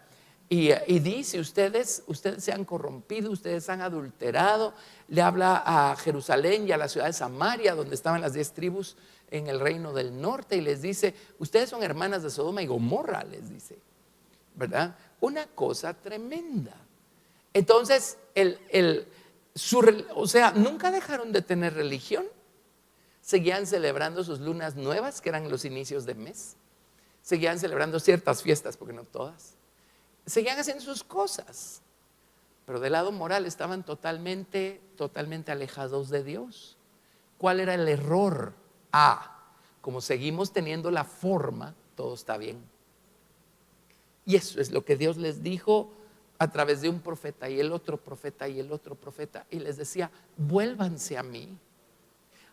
Y dice, ustedes se han corrompido, ustedes han adulterado. Le habla a Jerusalén y a la ciudad de Samaria, donde estaban las 10 tribus en el reino del norte, y les dice, ustedes son hermanas de Sodoma y Gomorra, les dice, ¿verdad? Una cosa tremenda. Entonces, o sea, nunca dejaron de tener religión. Seguían celebrando sus lunas nuevas, que eran los inicios de mes. Seguían celebrando ciertas fiestas, porque no todas. Seguían haciendo sus cosas, pero del lado moral estaban totalmente alejados de Dios. ¿Cuál era el error? Como seguimos teniendo la forma, todo está bien. Y eso es lo que Dios les dijo a través de un profeta y el otro profeta y el otro profeta, y les decía, vuélvanse a mí.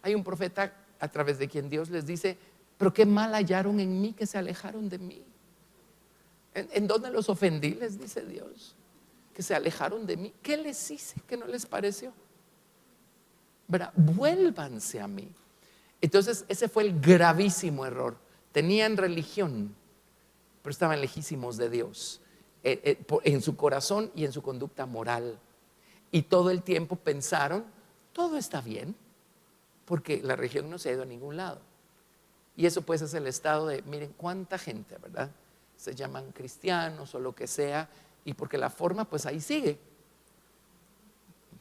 Hay un profeta a través de quien Dios les dice, pero qué mal hallaron en mí que se alejaron de mí. ¿En dónde los ofendí? Les dice Dios, que se alejaron de mí. ¿Qué les hice que no les pareció? ¿Verdad? Vuélvanse a mí. Entonces ese fue el gravísimo error. Tenían religión, pero estaban lejísimos de Dios en su corazón y en su conducta moral. Y todo el tiempo pensaron, todo está bien, porque la religión no se ha ido a ningún lado. Y eso pues es el estado de, miren cuánta gente, ¿verdad? Se llaman cristianos o lo que sea, y porque la forma pues ahí sigue.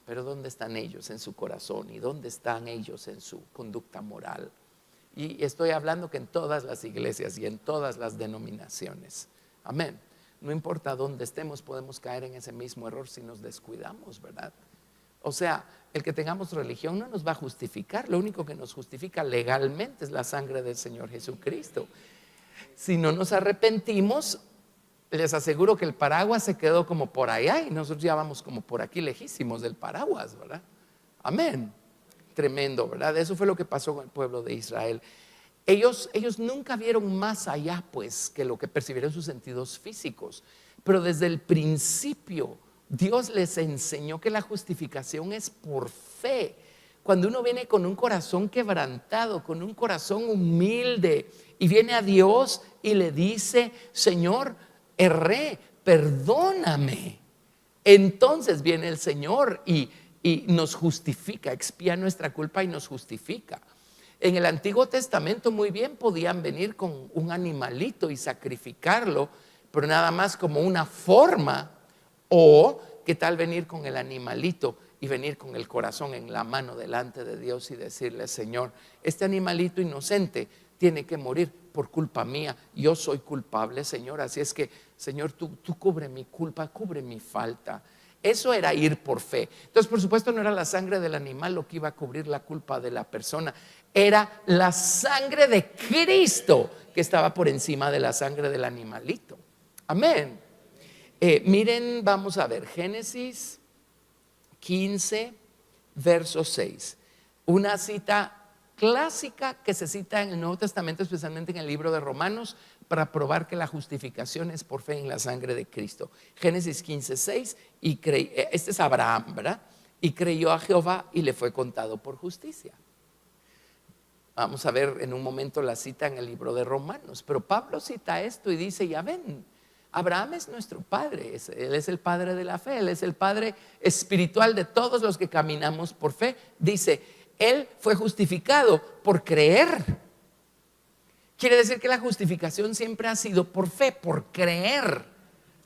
Pero ¿dónde están ellos en su corazón? ¿Y dónde están ellos en su conducta moral? Y estoy hablando que en todas las iglesias y en todas las denominaciones. Amén. No importa dónde estemos, podemos caer en ese mismo error si nos descuidamos, ¿verdad? O sea, el que tengamos religión no nos va a justificar. Lo único que nos justifica legalmente es la sangre del Señor Jesucristo. Si no nos arrepentimos, les aseguro que el paraguas se quedó como por allá y nosotros ya vamos como por aquí lejísimos del paraguas, ¿verdad? Amén. Tremendo, ¿verdad? Eso fue lo que pasó con el pueblo de Israel. Ellos nunca vieron más allá pues que lo que percibieron sus sentidos físicos, pero desde el principio Dios les enseñó que la justificación es por fe. Cuando uno viene con un corazón quebrantado, con un corazón humilde y viene a Dios y le dice, Señor, erré, perdóname. Entonces viene el Señor y nos justifica, expía nuestra culpa y nos justifica. En el Antiguo Testamento muy bien podían venir con un animalito y sacrificarlo, pero nada más como una forma O qué tal venir con el animalito y venir con el corazón en la mano delante de Dios y decirle: Señor, este animalito inocente tiene que morir por culpa mía, yo soy culpable, Señor, así es que, Señor, tú cubre mi culpa, cubre mi falta. Eso era ir por fe. Entonces, por supuesto, no era la sangre del animal lo que iba a cubrir la culpa de la persona, era la sangre de Cristo que estaba por encima de la sangre del animalito. Amén. Miren, vamos a ver, Génesis 15, verso 6. Una cita clásica que se cita en el Nuevo Testamento, especialmente en el libro de Romanos, para probar que la justificación es por fe en la sangre de Cristo. Génesis 15, 6, este es Abraham, ¿verdad? Y creyó a Jehová y le fue contado por justicia. Vamos a ver en un momento la cita en el libro de Romanos, pero Pablo cita esto y dice: ya ven, Abraham es nuestro padre, él es el padre de la fe, él es el padre espiritual de todos los que caminamos por fe. Dice, él fue justificado por creer. Quiere decir que la justificación siempre ha sido por fe, por creer.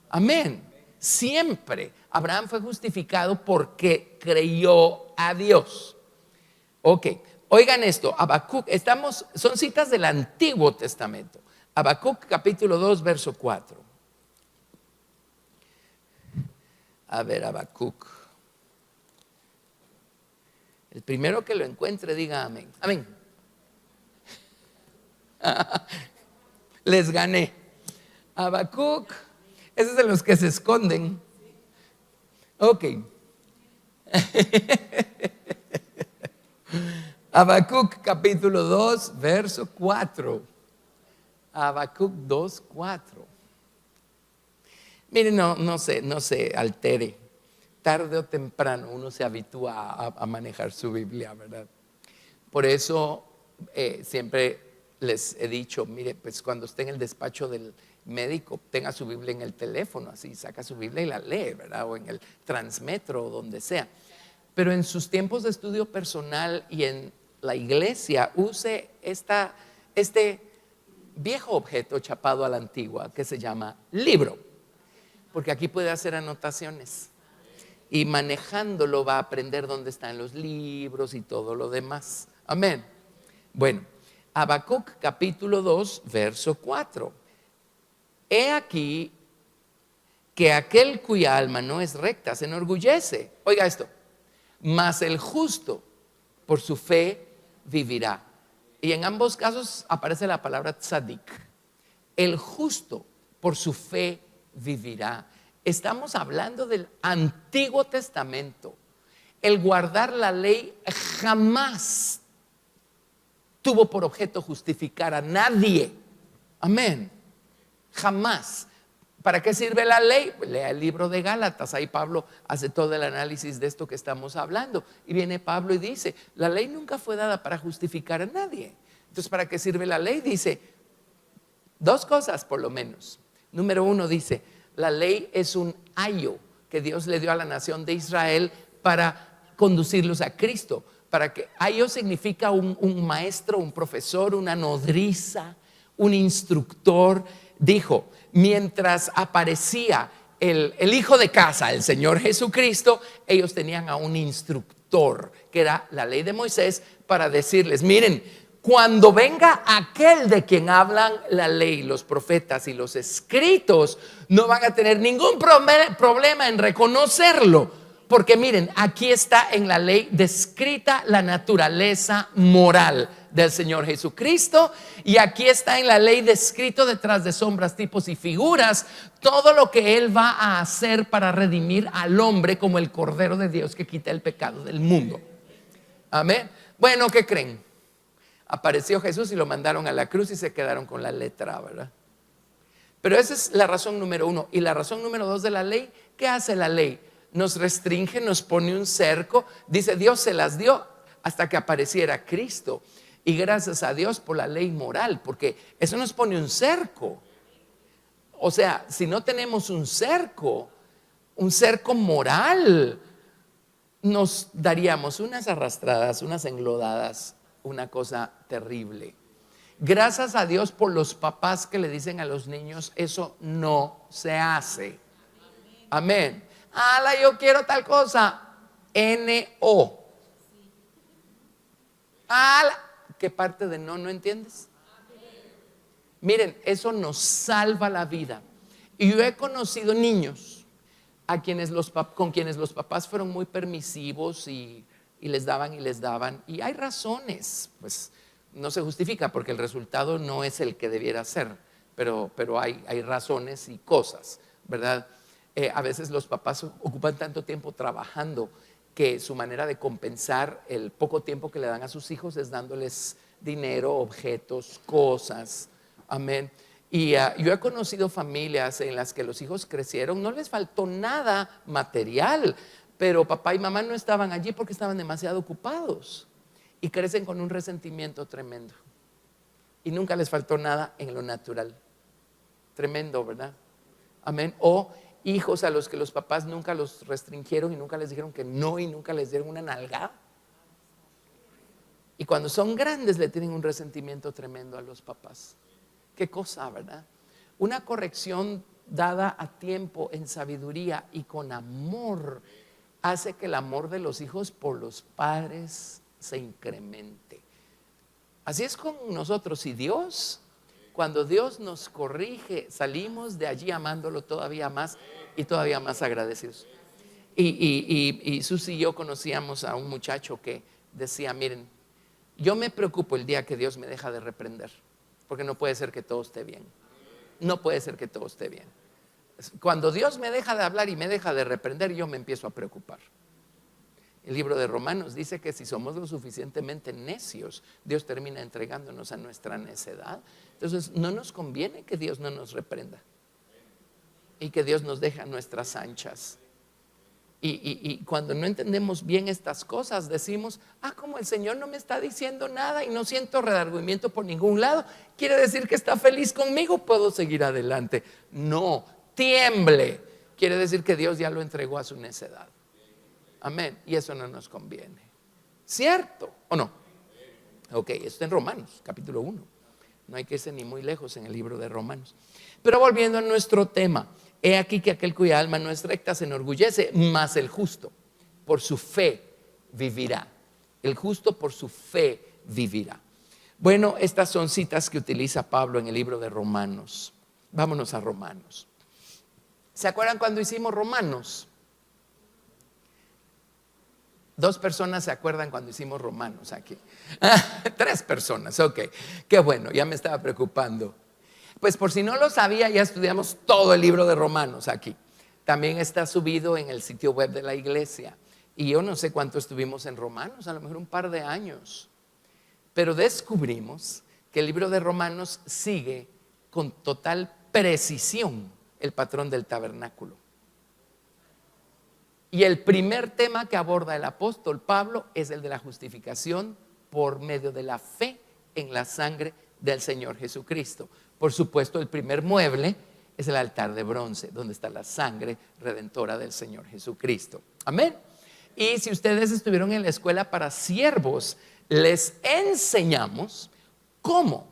Amén. Siempre Abraham fue justificado porque creyó a Dios. Ok, oigan esto, Habacuc, son citas del Antiguo Testamento. Habacuc capítulo 2, verso 4. A ver, Habacuc. El primero que lo encuentre diga amén. Amén. Les gané. Habacuc, ese es de los que se esconden. Ok. Habacuc capítulo 2, verso 4. Habacuc 2, 4. Miren, no se altere. Tarde o temprano uno se habitúa a manejar su Biblia, ¿verdad? Por eso siempre les he dicho: mire, pues cuando esté en el despacho del médico, tenga su Biblia en el teléfono, así saca su Biblia y la lee, ¿verdad? O en el Transmetro o donde sea. Pero en sus tiempos de estudio personal y en la iglesia, use este viejo objeto chapado a la antigua que se llama libro, porque aquí puede hacer anotaciones y manejándolo va a aprender dónde están los libros y todo lo demás. Amén. Bueno, Habacuc capítulo 2, verso 4. He aquí que aquel cuya alma no es recta se enorgullece. Oiga esto: mas el justo por su fe vivirá. Y en ambos casos aparece la palabra tzadik. El justo por su fe vivirá. Estamos hablando del Antiguo Testamento. El guardar la ley jamás tuvo por objeto justificar a nadie. Amén. Jamás. ¿Para qué sirve la ley? Lea el libro de Gálatas, ahí Pablo hace todo el análisis de esto que estamos hablando. Y viene Pablo y dice: la ley nunca fue dada para justificar a nadie. Entonces, ¿para qué sirve la ley? Dice dos cosas por lo menos. Número uno, dice: la ley es un ayo que Dios le dio a la nación de Israel para conducirlos a Cristo. Para que ayo significa un maestro, un profesor, una nodriza, un instructor. Dijo, mientras aparecía el hijo de casa, el Señor Jesucristo, ellos tenían a un instructor, que era la ley de Moisés, para decirles: miren, cuando venga aquel de quien hablan la ley, los profetas y los escritos, no van a tener ningún problema en reconocerlo. Porque miren, aquí está en la ley descrita la naturaleza moral del Señor Jesucristo, y aquí está en la ley descrito detrás de sombras, tipos y figuras todo lo que Él va a hacer para redimir al hombre como el Cordero de Dios que quita el pecado del mundo. Amén. Bueno, ¿qué creen? Apareció Jesús y lo mandaron a la cruz y se quedaron con la letra, ¿verdad? Pero esa es la razón número uno. Y la razón número dos de la ley, ¿qué hace la ley? Nos restringe, nos pone un cerco. Dice, Dios se las dio hasta que apareciera Cristo. Y gracias a Dios por la ley moral, porque eso nos pone un cerco. O sea, si no tenemos un cerco moral, nos daríamos unas arrastradas, unas englodadas, una cosa terrible. Gracias a Dios por los papás que le dicen a los niños: eso no se hace. Amén. ala, yo quiero tal cosa. N-O. Ala. ¿Qué parte de no entiendes? Miren, eso nos salva la vida. Y yo he conocido niños con quienes los papás fueron muy permisivos y les daban. Y hay razones, pues no se justifica porque el resultado no es el que debiera ser, pero hay razones y cosas, ¿verdad? A veces los papás ocupan tanto tiempo trabajando que su manera de compensar el poco tiempo que le dan a sus hijos es dándoles dinero, objetos, cosas. Amén. Y yo he conocido familias en las que los hijos crecieron, no les faltó nada material, pero papá y mamá no estaban allí porque estaban demasiado ocupados y crecen con un resentimiento tremendo. Y nunca les faltó nada en lo natural. Tremendo, ¿verdad? Amén. O hijos a los que los papás nunca los restringieron y nunca les dijeron que no y nunca les dieron una nalgada. Y cuando son grandes le tienen un resentimiento tremendo a los papás. Qué cosa, ¿verdad? Una corrección dada a tiempo, en sabiduría y con amor, hace que el amor de los hijos por los padres se incremente. Así es con nosotros. Y Dios, cuando Dios nos corrige, salimos de allí amándolo todavía más y todavía más agradecidos. Y Susi y yo conocíamos a un muchacho que decía, miren, yo me preocupo el día que Dios me deja de reprender, porque no puede ser que todo esté bien. No puede ser que todo esté bien. Cuando Dios me deja de hablar y me deja de reprender, yo me empiezo a preocupar. El libro de Romanos dice que si somos lo suficientemente necios, Dios termina entregándonos a nuestra necedad. Entonces no nos conviene que Dios no nos reprenda y que Dios nos deje a nuestras anchas. Y cuando no entendemos bien estas cosas, decimos, como el Señor no me está diciendo nada y no siento redargüimiento por ningún lado, quiere decir que está feliz conmigo, puedo seguir adelante. No, tiemble, quiere decir que Dios ya lo entregó a su necedad. Amén. Y eso no nos conviene. ¿Cierto o no? Ok, esto está en Romanos, capítulo 1. No hay que irse ni muy lejos en el libro de Romanos. Pero volviendo a nuestro tema, he aquí que aquel cuya alma no es recta se enorgullece, mas el justo por su fe vivirá. El justo por su fe vivirá. Bueno, estas son citas que utiliza Pablo en el libro de Romanos. Vámonos a Romanos. ¿Se acuerdan cuando hicimos Romanos? 2 personas se acuerdan cuando hicimos Romanos aquí. 3 personas, ok. Qué bueno, ya me estaba preocupando. Pues por si no lo sabía, ya estudiamos todo el libro de Romanos aquí. También está subido en el sitio web de la iglesia. Y yo no sé cuánto estuvimos en Romanos, a lo mejor un par de años. Pero descubrimos que el libro de Romanos sigue con total precisión el patrón del tabernáculo. Y el primer tema que aborda el apóstol Pablo es el de la justificación por medio de la fe en la sangre del Señor Jesucristo. Por supuesto, el primer mueble es el altar de bronce, donde está la sangre redentora del Señor Jesucristo. Amén. Y si ustedes estuvieron en la escuela para siervos, les enseñamos cómo,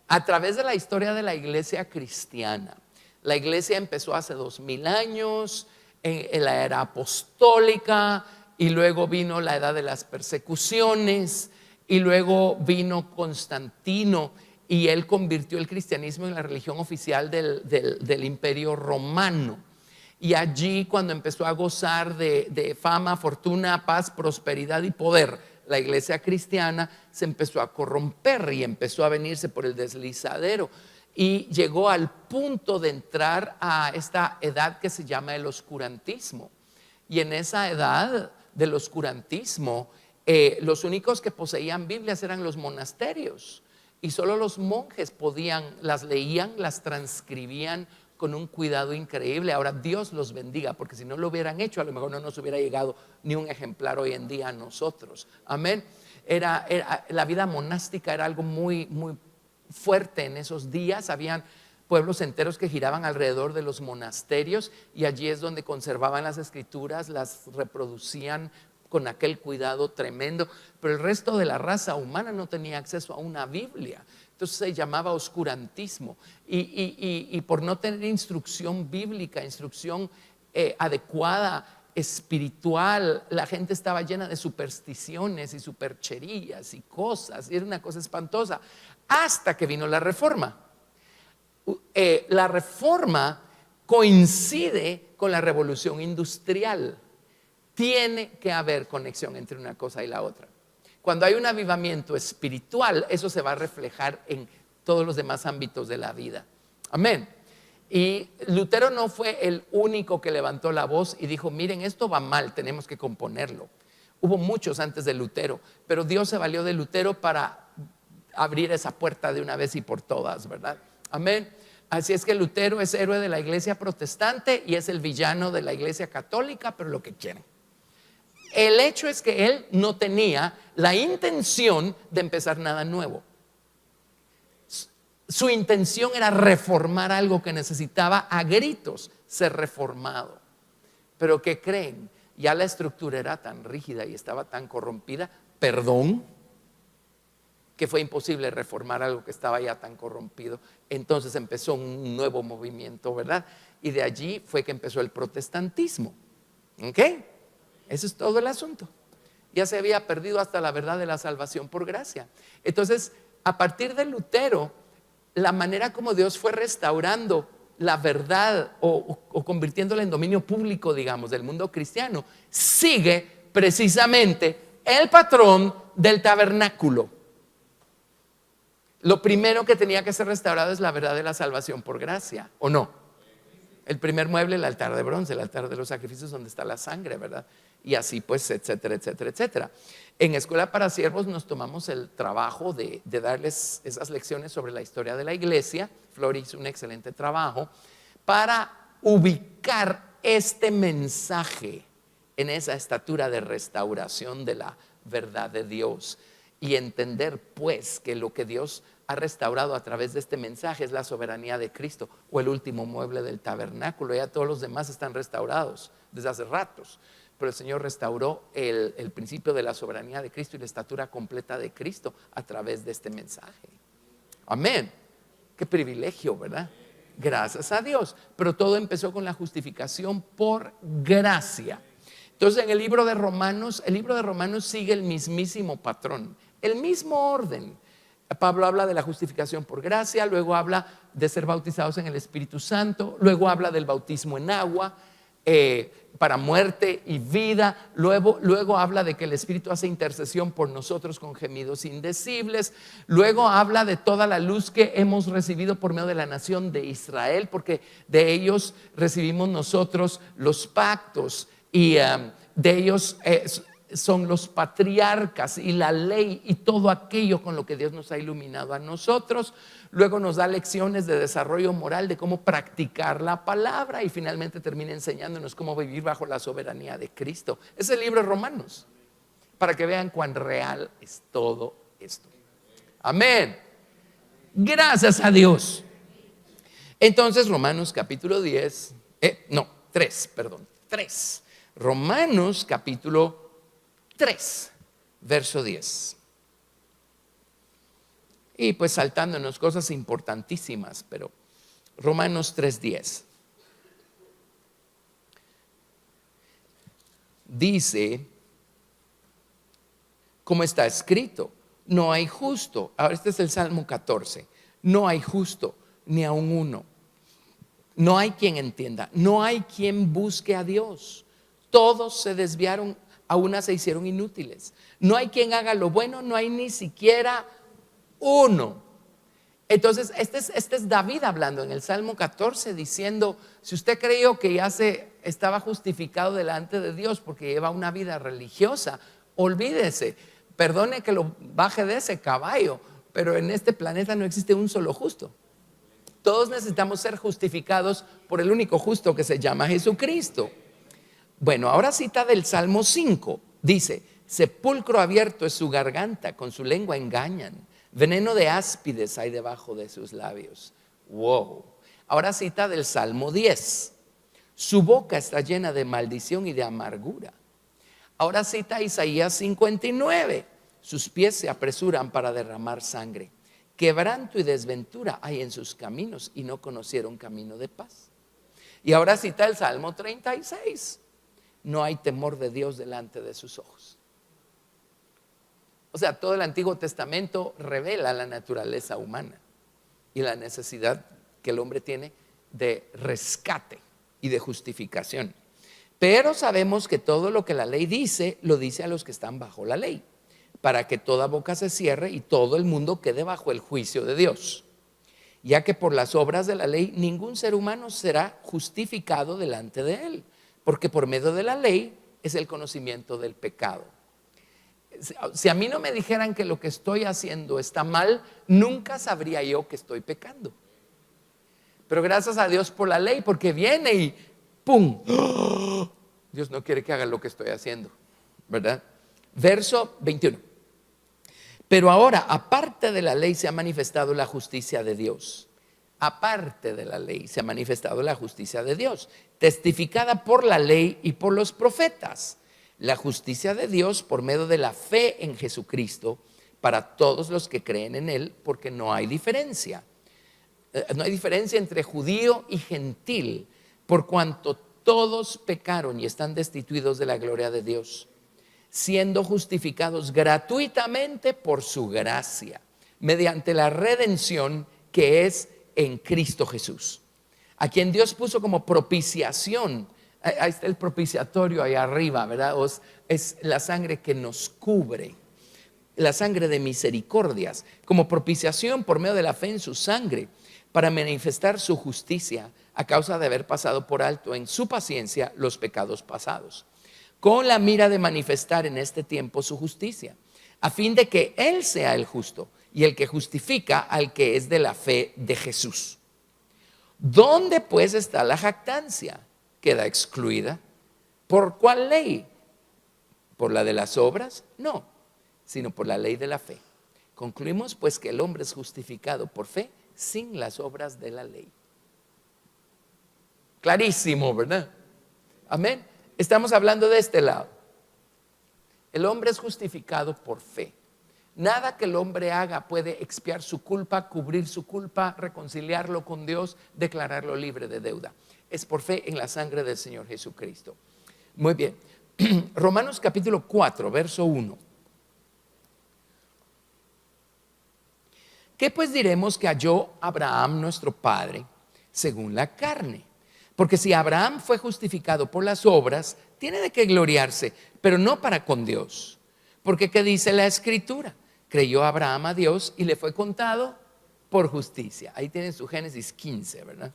a través de la historia de la iglesia cristiana. La iglesia empezó hace 2000 años, en la era apostólica, y luego vino la edad de las persecuciones, y luego vino Constantino, y él convirtió el cristianismo en la religión oficial del imperio romano. Y allí, cuando empezó a gozar de fama, fortuna, paz, prosperidad y poder, la iglesia cristiana se empezó a corromper y empezó a venirse por el deslizadero. Y llegó al punto de entrar a esta edad que se llama el oscurantismo. Y en esa edad del oscurantismo, los únicos que poseían Biblias eran los monasterios. Y solo los monjes las leían, las transcribían con un cuidado increíble. Ahora Dios los bendiga, porque si no lo hubieran hecho, a lo mejor no nos hubiera llegado ni un ejemplar hoy en día a nosotros. Amén. La vida monástica era algo muy, muy fuerte en esos días. Habían pueblos enteros que giraban alrededor de los monasterios, y allí es donde conservaban las escrituras, las reproducían con aquel cuidado tremendo. Pero el resto de la raza humana no tenía acceso a una Biblia. Entonces se llamaba oscurantismo, y por no tener instrucción bíblica, instrucción adecuada, espiritual. La gente estaba llena de supersticiones y supercherías y cosas, y era una cosa espantosa, hasta que vino la Reforma. La Reforma coincide con la Revolución Industrial. Tiene que haber conexión entre una cosa y la otra. Cuando hay un avivamiento espiritual, eso se va a reflejar en todos los demás ámbitos de la vida. Amén. Y Lutero no fue el único que levantó la voz y dijo: miren, esto va mal, tenemos que componerlo. Hubo muchos antes de Lutero, pero Dios se valió de Lutero para abrir esa puerta de una vez y por todas, ¿verdad? Amén. Así es que Lutero es héroe de la iglesia protestante y es el villano de la iglesia católica, pero lo que quieren. El hecho es que él no tenía la intención de empezar nada nuevo. Su intención era reformar algo que necesitaba a gritos ser reformado. Pero ¿qué creen? Ya la estructura era tan rígida y estaba tan corrompida, que fue imposible reformar algo que estaba ya tan corrompido. Entonces empezó un nuevo movimiento, ¿verdad? Y de allí fue que empezó el protestantismo. ¿Ok? Ese es todo el asunto. Ya se había perdido hasta la verdad de la salvación por gracia. Entonces, a partir de Lutero, la manera como Dios fue restaurando la verdad o convirtiéndola en dominio público, digamos, del mundo cristiano, sigue precisamente el patrón del tabernáculo. Lo primero que tenía que ser restaurado es la verdad de la salvación por gracia, ¿o no? El primer mueble, el altar de bronce, el altar de los sacrificios donde está la sangre, ¿verdad? Y así pues, etcétera, etcétera, etcétera. En Escuela para Siervos nos tomamos el trabajo de darles esas lecciones sobre la historia de la iglesia. Flor hizo un excelente trabajo para ubicar este mensaje en esa estatura de restauración de la verdad de Dios y entender pues que lo que Dios ha restaurado a través de este mensaje es la soberanía de Cristo, o el último mueble del tabernáculo. Ya todos los demás están restaurados desde hace ratos, pero el Señor restauró el principio de la soberanía de Cristo y la estatura completa de Cristo a través de este mensaje. Amén. Qué privilegio, ¿verdad? Gracias a Dios. Pero todo empezó con la justificación por gracia. Entonces, en el libro de Romanos sigue el mismísimo patrón, el mismo orden. Pablo habla de la justificación por gracia, luego habla de ser bautizados en el Espíritu Santo, luego habla del bautismo en agua para muerte y vida, luego habla de que el Espíritu hace intercesión por nosotros con gemidos indecibles, luego habla de toda la luz que hemos recibido por medio de la nación de Israel, porque de ellos recibimos nosotros los pactos y de ellos son los patriarcas y la ley y todo aquello con lo que Dios nos ha iluminado a nosotros. Luego nos da lecciones de desarrollo moral, de cómo practicar la palabra, y finalmente termina enseñándonos cómo vivir bajo la soberanía de Cristo. Es el libro de Romanos, para que vean cuán real es todo esto. Amén. Gracias a Dios. Entonces Romanos capítulo 3. Romanos capítulo 3, verso 10. Y pues saltándonos cosas importantísimas, pero Romanos 3:10 dice, como está escrito, no hay justo. Ahora este es el Salmo 14. No hay justo, ni aun uno. No hay quien entienda, no hay quien busque a Dios. Todos se desviaron, a una se hicieron inútiles. No hay quien haga lo bueno, no hay ni siquiera uno. Entonces este es David hablando en el Salmo 14 diciendo, si usted creyó que ya estaba justificado delante de Dios porque lleva una vida religiosa, olvídese, perdone que lo baje de ese caballo, pero en este planeta no existe un solo justo. Todos necesitamos ser justificados por el único justo que se llama Jesucristo. Bueno, ahora cita del Salmo 5, dice, sepulcro abierto es su garganta, con su lengua engañan, veneno de áspides hay debajo de sus labios. Wow. Ahora cita del Salmo 10, su boca está llena de maldición y de amargura. Ahora cita Isaías 59, sus pies se apresuran para derramar sangre, quebranto y desventura hay en sus caminos y no conocieron camino de paz. Y ahora cita el Salmo 36. No hay temor de Dios delante de sus ojos. O sea, todo el Antiguo Testamento revela la naturaleza humana y la necesidad que el hombre tiene de rescate y de justificación. Pero sabemos que todo lo que la ley dice, lo dice a los que están bajo la ley, para que toda boca se cierre y todo el mundo quede bajo el juicio de Dios. Ya que por las obras de la ley ningún ser humano será justificado delante de él, porque por medio de la ley es el conocimiento del pecado. Si a mí no me dijeran que lo que estoy haciendo está mal, nunca sabría yo que estoy pecando. Pero gracias a Dios por la ley, porque viene y ¡pum! Dios no quiere que haga lo que estoy haciendo, ¿verdad? Verso 21. Pero ahora, aparte de la ley se ha manifestado la justicia de Dios. Aparte de la ley se ha manifestado la justicia de Dios, testificada por la ley y por los profetas. La justicia de Dios por medio de la fe en Jesucristo para todos los que creen en Él, porque no hay diferencia. No hay diferencia entre judío y gentil, por cuanto todos pecaron y están destituidos de la gloria de Dios, siendo justificados gratuitamente por su gracia, mediante la redención que es en Cristo Jesús, a quien Dios puso como propiciación. Ahí está el propiciatorio ahí arriba, ¿verdad? Es la sangre que nos cubre, la sangre de misericordias, como propiciación por medio de la fe en su sangre, para manifestar su justicia a causa de haber pasado por alto en su paciencia los pecados pasados, con la mira de manifestar en este tiempo su justicia, a fin de que Él sea el justo y el que justifica al que es de la fe de Jesús. ¿Dónde pues está la jactancia? Queda excluida. ¿Por cuál ley? ¿Por la de las obras? No, sino por la ley de la fe. Concluimos pues que el hombre es justificado por fe sin las obras de la ley. Clarísimo, ¿verdad? Amén. Estamos hablando de este lado. El hombre es justificado por fe. Nada que el hombre haga puede expiar su culpa, cubrir su culpa, reconciliarlo con Dios, declararlo libre de deuda. Es por fe en la sangre del Señor Jesucristo. Muy bien. Romanos capítulo 4, verso 1. ¿Qué pues diremos que halló Abraham nuestro padre según la carne? Porque si Abraham fue justificado por las obras, tiene de qué gloriarse, pero no para con Dios. Porque ¿qué dice la Escritura? Creyó Abraham a Dios y le fue contado por justicia. Ahí tienen su Génesis 15, ¿verdad?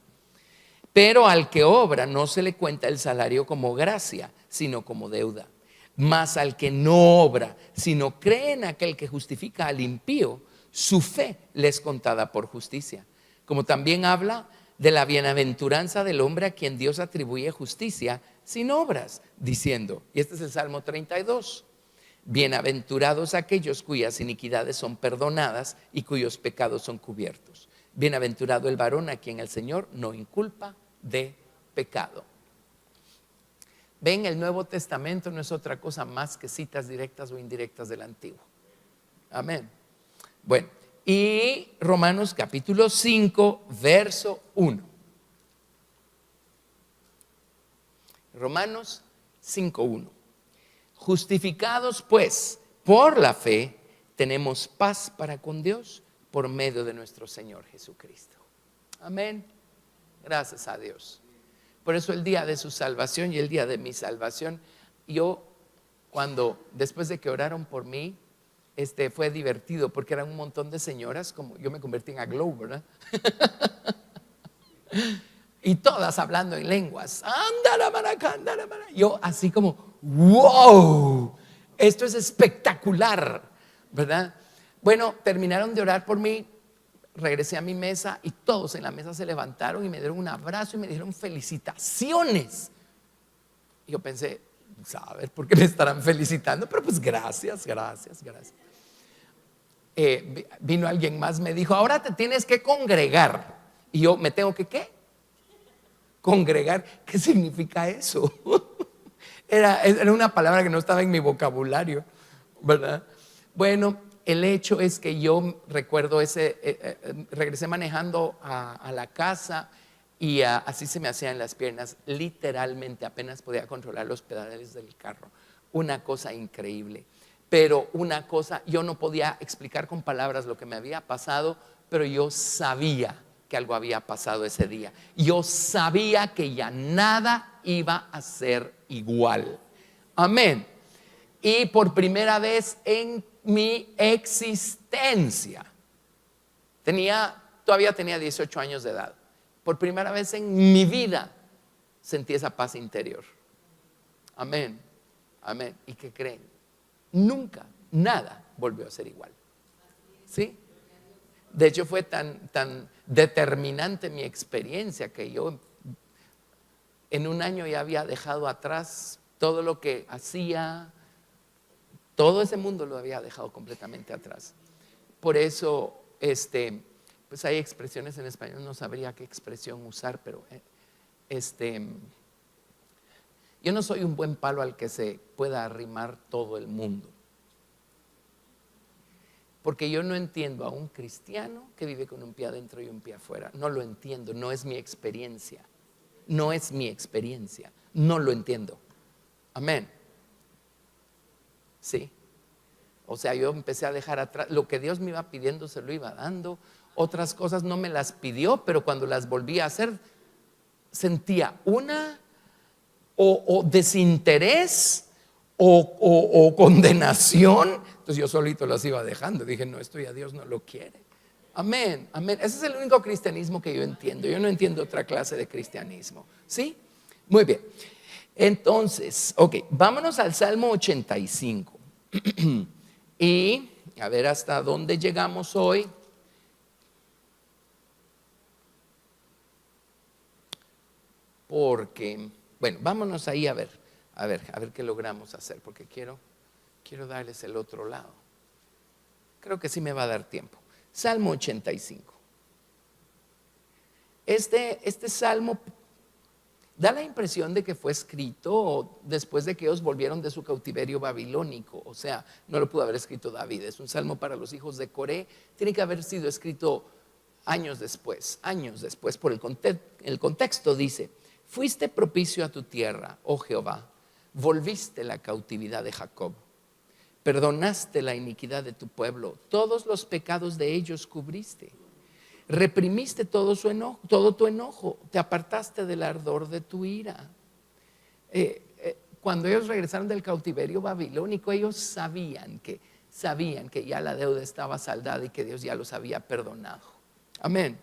Pero al que obra no se le cuenta el salario como gracia, sino como deuda. Mas al que no obra, sino cree en aquel que justifica al impío, su fe le es contada por justicia. Como también habla de la bienaventuranza del hombre a quien Dios atribuye justicia sin obras, diciendo, y este es el Salmo 32, bienaventurados aquellos cuyas iniquidades son perdonadas y cuyos pecados son cubiertos. Bienaventurado el varón a quien el Señor no inculpa de pecado. Ven, el Nuevo Testamento no es otra cosa más que citas directas o indirectas del Antiguo. Amén. Bueno, y Romanos capítulo 5, verso 1. Romanos 5, 1. Justificados pues por la fe, tenemos paz para con Dios por medio de nuestro Señor Jesucristo. Amén. Gracias a Dios. Por eso el día de su salvación y el día de mi salvación, yo después de que oraron por mí, fue divertido porque eran un montón de señoras, como yo me convertí en Aglow, ¿verdad? Y todas hablando en lenguas. Yo así como, wow, esto es espectacular, ¿verdad? Bueno, terminaron de orar por mí, regresé a mi mesa y todos en la mesa se levantaron y me dieron un abrazo y me dijeron felicitaciones. Y yo pensé, ¿sabes por qué me estarán felicitando? Pero pues gracias. Vino alguien más, me dijo, ahora te tienes que congregar. Y yo, ¿me tengo que qué? Congregar, ¿qué significa eso? Era una palabra que no estaba en mi vocabulario, ¿verdad? Bueno, el hecho es que yo recuerdo regresé manejando a la casa Y así se me hacían las piernas, literalmente apenas podía controlar los pedales del carro. Una cosa increíble. Pero una cosa, yo no podía explicar con palabras lo que me había pasado, pero yo sabía que algo había pasado ese día. Yo sabía que ya nada iba a ser igual. Amén. Y por primera vez en mi existencia, todavía tenía 18 años de edad. Por primera vez en mi vida sentí esa paz interior. Amén. Amén. ¿Y qué creen? Nunca, nada volvió a ser igual. ¿Sí? De hecho fue tan determinante mi experiencia que yo en un año ya había dejado atrás todo lo que hacía, todo ese mundo lo había dejado completamente atrás. Por eso, pues hay expresiones en español, no sabría qué expresión usar, pero yo no soy un buen palo al que se pueda arrimar todo el mundo. Porque yo no entiendo a un cristiano que vive con un pie adentro y un pie afuera. No lo entiendo, no es mi experiencia. No es mi experiencia, no lo entiendo. Amén. Sí. O sea, yo empecé a dejar atrás, lo que Dios me iba pidiendo se lo iba dando. Otras cosas no me las pidió, pero cuando las volví a hacer, sentía o desinterés o condenación. Entonces yo solito las iba dejando. Dije, no, esto ya Dios no lo quiere. Amén, amén. Ese es el único cristianismo que yo entiendo. Yo no entiendo otra clase de cristianismo. ¿Sí? Muy bien. Entonces, ok, vámonos al Salmo 85. Y a ver hasta dónde llegamos hoy. Porque, bueno, vámonos ahí a ver qué logramos hacer, porque quiero darles el otro lado. Creo que sí me va a dar tiempo. Salmo 85. Este salmo da la impresión de que fue escrito después de que ellos volvieron de su cautiverio babilónico. O sea, no lo pudo haber escrito David. Es un salmo para los hijos de Coré. Tiene que haber sido escrito años después. Por el contexto dice: fuiste propicio a tu tierra, oh Jehová, volviste la cautividad de Jacob. Perdonaste la iniquidad de tu pueblo, todos los pecados de ellos cubriste. Reprimiste todo tu enojo, te apartaste del ardor de tu ira. Cuando ellos regresaron del cautiverio babilónico, ellos sabían que ya la deuda estaba saldada y que Dios ya los había perdonado. Amén.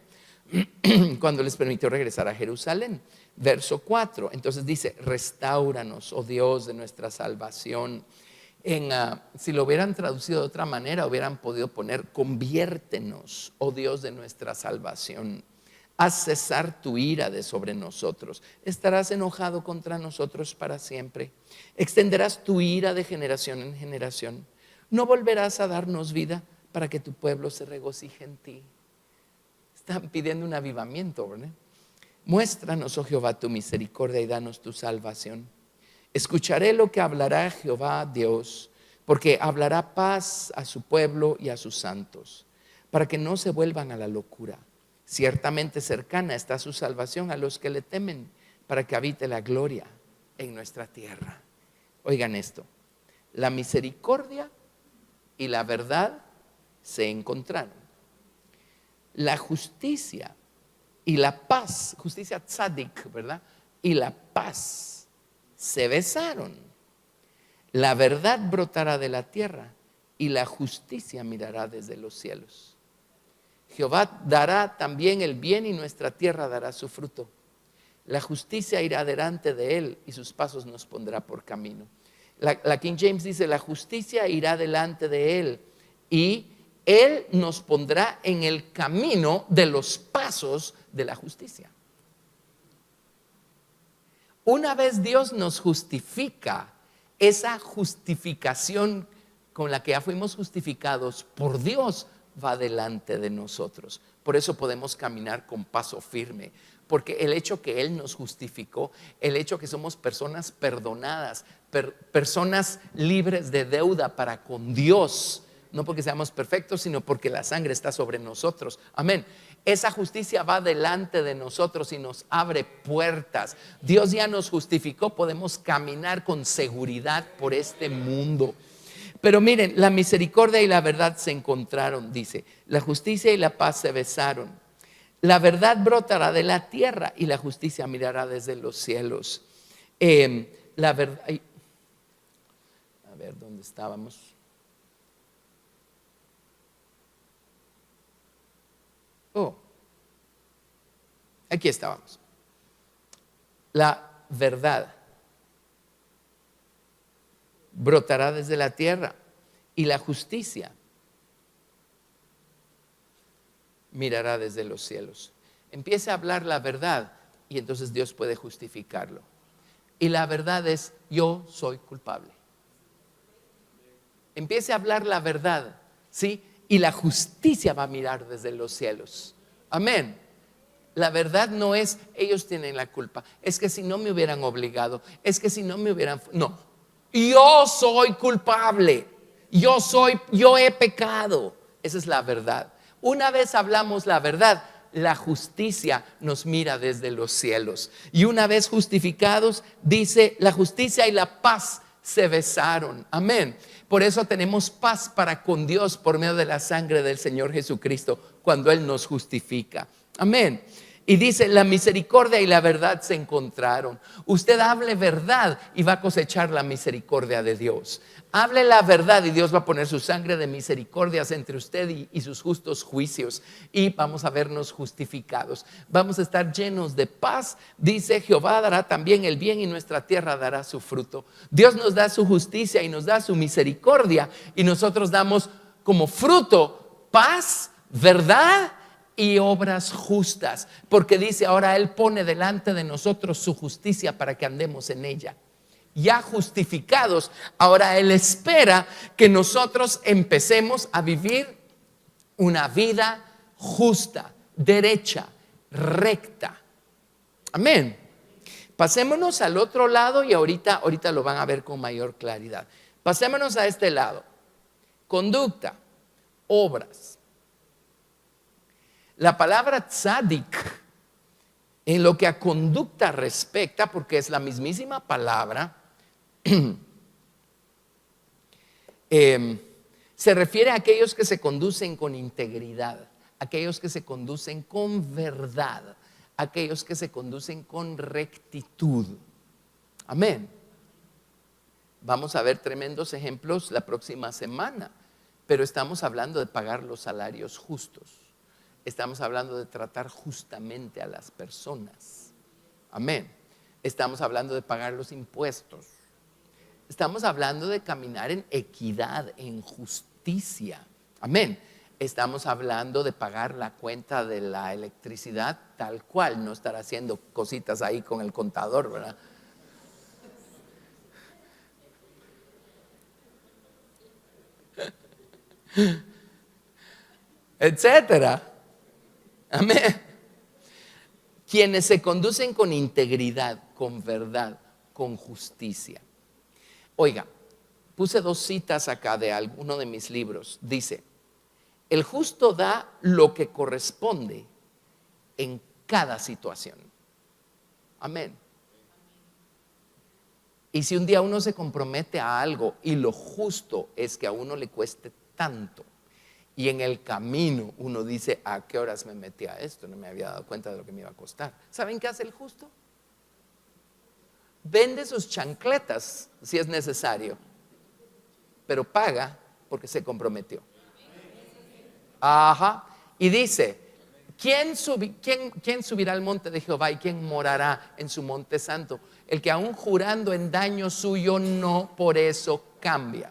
Cuando les permitió regresar a Jerusalén. Verso 4, entonces dice: restáuranos, oh Dios de nuestra salvación. Si lo hubieran traducido de otra manera, hubieran podido poner: conviértenos, oh Dios de nuestra salvación. Haz cesar tu ira de sobre nosotros. Estarás enojado contra nosotros para siempre. Extenderás tu ira de generación en generación. No volverás a darnos vida para que tu pueblo se regocije en ti. Están pidiendo un avivamiento, ¿verdad? Muéstranos, oh Jehová, tu misericordia y danos tu salvación. Escucharé lo que hablará Jehová Dios, porque hablará paz a su pueblo y a sus santos, para que no se vuelvan a la locura. Ciertamente cercana está su salvación a los que le temen, para que habite la gloria en nuestra tierra. Oigan esto: la misericordia y la verdad se encontraron. La justicia y la paz, justicia tzadik, ¿verdad? Y la paz se besaron. La verdad brotará de la tierra y la justicia mirará desde los cielos. Jehová dará también el bien y nuestra tierra dará su fruto. La justicia irá delante de él y sus pasos nos pondrá por camino. La King James dice: la justicia irá delante de él y él nos pondrá en el camino de los pasos de la justicia. Una vez Dios nos justifica, esa justificación con la que ya fuimos justificados por Dios va delante de nosotros. Por eso podemos caminar con paso firme, porque el hecho que Él nos justificó, el hecho que somos personas perdonadas, personas libres de deuda para con Dios, no porque seamos perfectos, sino porque la sangre está sobre nosotros. Amén. Esa justicia va delante de nosotros y nos abre puertas. Dios ya nos justificó, podemos caminar con seguridad por este mundo. Pero miren, la misericordia y la verdad se encontraron, dice. La justicia y la paz se besaron. La verdad brotará de la tierra y la justicia mirará desde los cielos. La verdad. A ver, ¿dónde estábamos? Aquí estábamos. La verdad brotará desde la tierra y la justicia mirará desde los cielos. Empiece a hablar la verdad y entonces Dios puede justificarlo. Y la verdad es: yo soy culpable. Empiece a hablar la verdad, ¿sí? Y la justicia va a mirar desde los cielos. Amén. La verdad no es ellos tienen la culpa, es que si no me hubieran obligado, es que si no me hubieran, no, yo soy culpable, yo he pecado. Esa es la verdad. Una vez hablamos la verdad, la justicia nos mira desde los cielos. Y una vez justificados, dice, la justicia y la paz se besaron. Amén. Por eso tenemos paz para con Dios por medio de la sangre del Señor Jesucristo, cuando Él nos justifica. Amén. Y dice, la misericordia y la verdad se encontraron. Usted hable verdad y va a cosechar la misericordia de Dios. Hable la verdad y Dios va a poner su sangre de misericordias entre usted y sus justos juicios. Y vamos a vernos justificados. Vamos a estar llenos de paz. Dice, Jehová dará también el bien y nuestra tierra dará su fruto. Dios nos da su justicia y nos da su misericordia. Y nosotros damos como fruto paz, verdad y obras justas, porque dice, ahora Él pone delante de nosotros su justicia para que andemos en ella. Ya justificados, ahora Él espera que nosotros empecemos a vivir una vida justa, derecha, recta. Amén. Pasémonos al otro lado y ahorita lo van a ver con mayor claridad. Pasémonos a este lado. Conducta, obras. La palabra tzadik, en lo que a conducta respecta, porque es la mismísima palabra, se refiere a aquellos que se conducen con integridad, aquellos que se conducen con verdad, aquellos que se conducen con rectitud. Amén. Vamos a ver tremendos ejemplos la próxima semana, pero estamos hablando de pagar los salarios justos. Estamos hablando de tratar justamente a las personas. Amén. Estamos hablando de pagar los impuestos. Estamos hablando de caminar en equidad, en justicia. Amén. Estamos hablando de pagar la cuenta de la electricidad tal cual, no estar haciendo cositas ahí con el contador, ¿verdad? Etcétera. Amén. Quienes se conducen con integridad, con verdad, con justicia. Oiga, puse 2 citas acá de alguno de mis libros. Dice, el justo da lo que corresponde en cada situación. Amén. Y si un día uno se compromete a algo y lo justo es que a uno le cueste tanto, y en el camino uno dice, ¿a qué horas me metí a esto? No me había dado cuenta de lo que me iba a costar. ¿Saben qué hace el justo? Vende sus chancletas si es necesario, pero paga porque se comprometió. Ajá. Y dice, ¿quién subirá al monte de Jehová y quién morará en su monte santo? El que aún jurando en daño suyo no por eso cambia.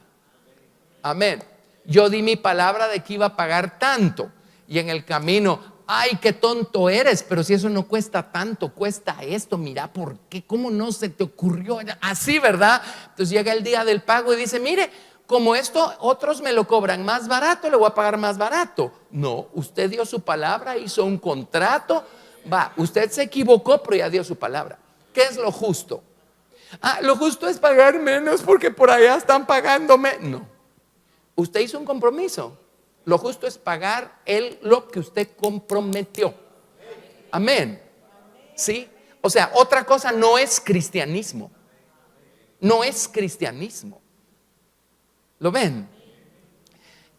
Amén. Yo di mi palabra de que iba a pagar tanto y en el camino, ay, qué tonto eres, pero si eso no cuesta tanto, cuesta esto, mira, ¿por qué? ¿Cómo no se te ocurrió? Así, ¿verdad? Entonces llega el día del pago y dice, mire, como esto otros me lo cobran más barato, le voy a pagar más barato. No, usted dio su palabra, hizo un contrato, usted se equivocó, pero ya dio su palabra. ¿Qué es lo justo? Lo justo es pagar menos porque por allá están pagándome. No. Usted hizo un compromiso Lo justo es pagar lo que usted comprometió. Amén. ¿Sí? O sea, otra cosa no es cristianismo. No es cristianismo. ¿Lo ven?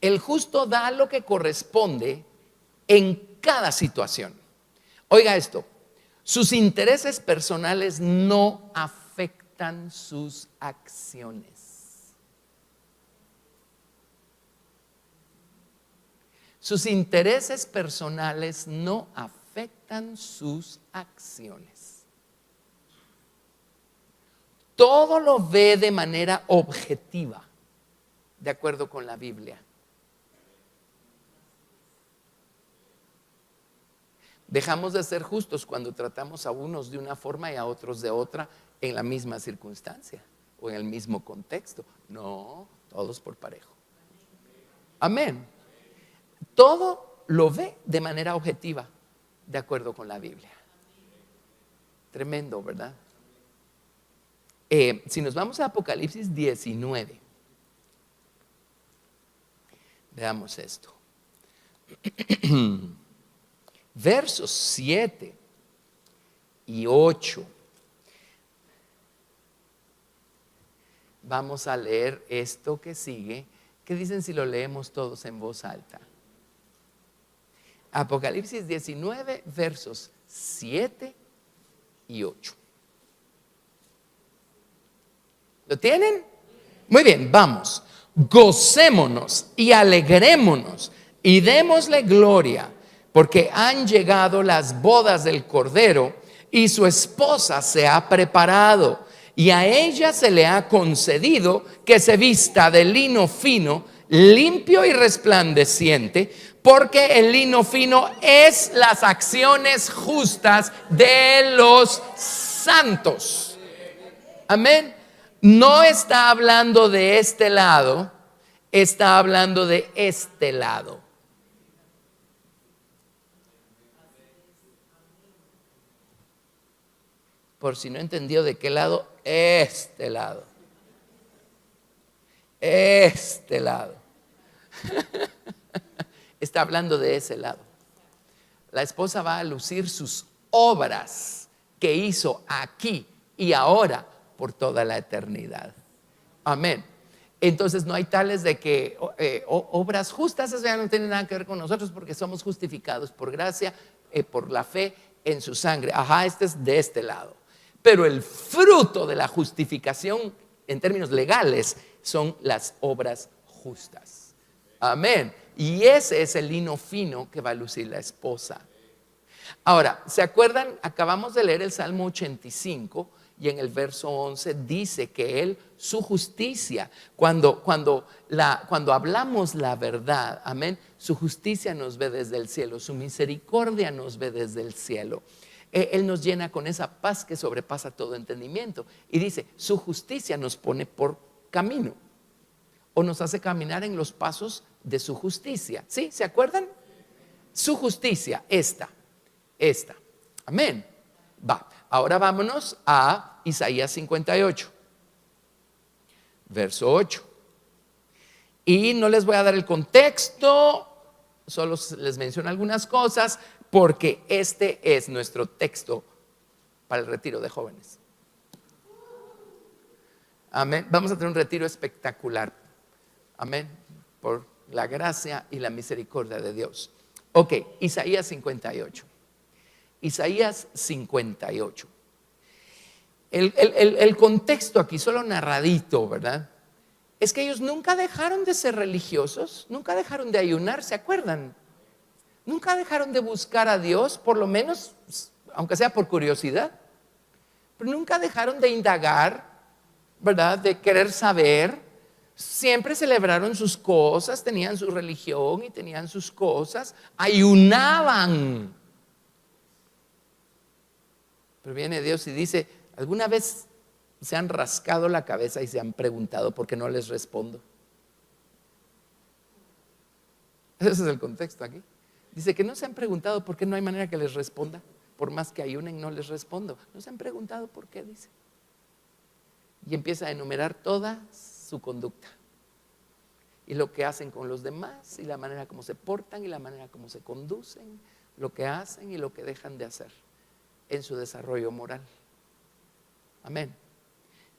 El justo da lo que corresponde en cada situación. Oiga esto, sus intereses personales no afectan sus acciones. Sus intereses personales no afectan sus acciones. Todo lo ve de manera objetiva, de acuerdo con la Biblia. Dejamos de ser justos cuando tratamos a unos de una forma y a otros de otra en la misma circunstancia o en el mismo contexto. No, todos por parejo. Amén. Todo lo ve de manera objetiva, de acuerdo con la Biblia. Tremendo, ¿verdad? Si nos vamos a Apocalipsis 19, veamos esto. Versos 7 y 8. Vamos a leer esto que sigue. ¿Qué dicen si lo leemos todos en voz alta? Apocalipsis 19, versos 7 y 8. ¿Lo tienen? Muy bien, vamos. Gocémonos y alegrémonos y démosle gloria, porque han llegado las bodas del Cordero y su esposa se ha preparado, y a ella se le ha concedido que se vista de lino fino, limpio y resplandeciente, porque el lino fino es las acciones justas de los santos. Amén. No está hablando de este lado, está hablando de este lado. Por si no entendió de qué lado, este lado. Este lado. Está hablando de ese lado. La esposa va a lucir sus obras que hizo aquí y ahora por toda la eternidad. Amén. Entonces no hay tales de que obras justas, eso ya no tiene nada que ver con nosotros, porque somos justificados por gracia, por la fe en su sangre. Ajá, este es de este lado. Pero el fruto de la justificación en términos legales son las obras justas. Amén. Y ese es el lino fino que va a lucir la esposa. Ahora, ¿se acuerdan? Acabamos de leer el Salmo 85 y en el verso 11 dice que Él, su justicia, cuando hablamos la verdad, amén, su justicia nos ve desde el cielo, su misericordia nos ve desde el cielo. Él nos llena con esa paz que sobrepasa todo entendimiento. Y dice, su justicia nos pone por camino o nos hace caminar en los pasos de su justicia. ¿Sí? ¿Se acuerdan? Su justicia, esta. Amén. Va. Ahora vámonos a Isaías 58, verso 8. Y no les voy a dar el contexto, solo les menciono algunas cosas, porque este es nuestro texto para el retiro de jóvenes. Amén. Vamos a tener un retiro espectacular. Amén. Por la gracia y la misericordia de Dios. Ok, Isaías 58. Isaías 58. El contexto aquí, solo narradito, ¿verdad? Es que ellos nunca dejaron de ser religiosos, nunca dejaron de ayunar, ¿se acuerdan? Nunca dejaron de buscar a Dios, por lo menos, aunque sea por curiosidad. Pero nunca dejaron de indagar, ¿verdad? De querer saber. Siempre celebraron sus cosas, tenían su religión y tenían sus cosas. Ayunaban. Pero viene Dios y dice, ¿alguna vez se han rascado la cabeza y se han preguntado por qué no les respondo? Ese es el contexto aquí. Dice que no se han preguntado por qué no hay manera que les responda. Por más que ayunen, no les respondo. No se han preguntado por qué, dice. Y empieza a enumerar toda su conducta. y lo que hacen con los demás y la manera como se portan y la manera como se conducen, lo que hacen y lo que dejan de hacer en su desarrollo moral. Amén.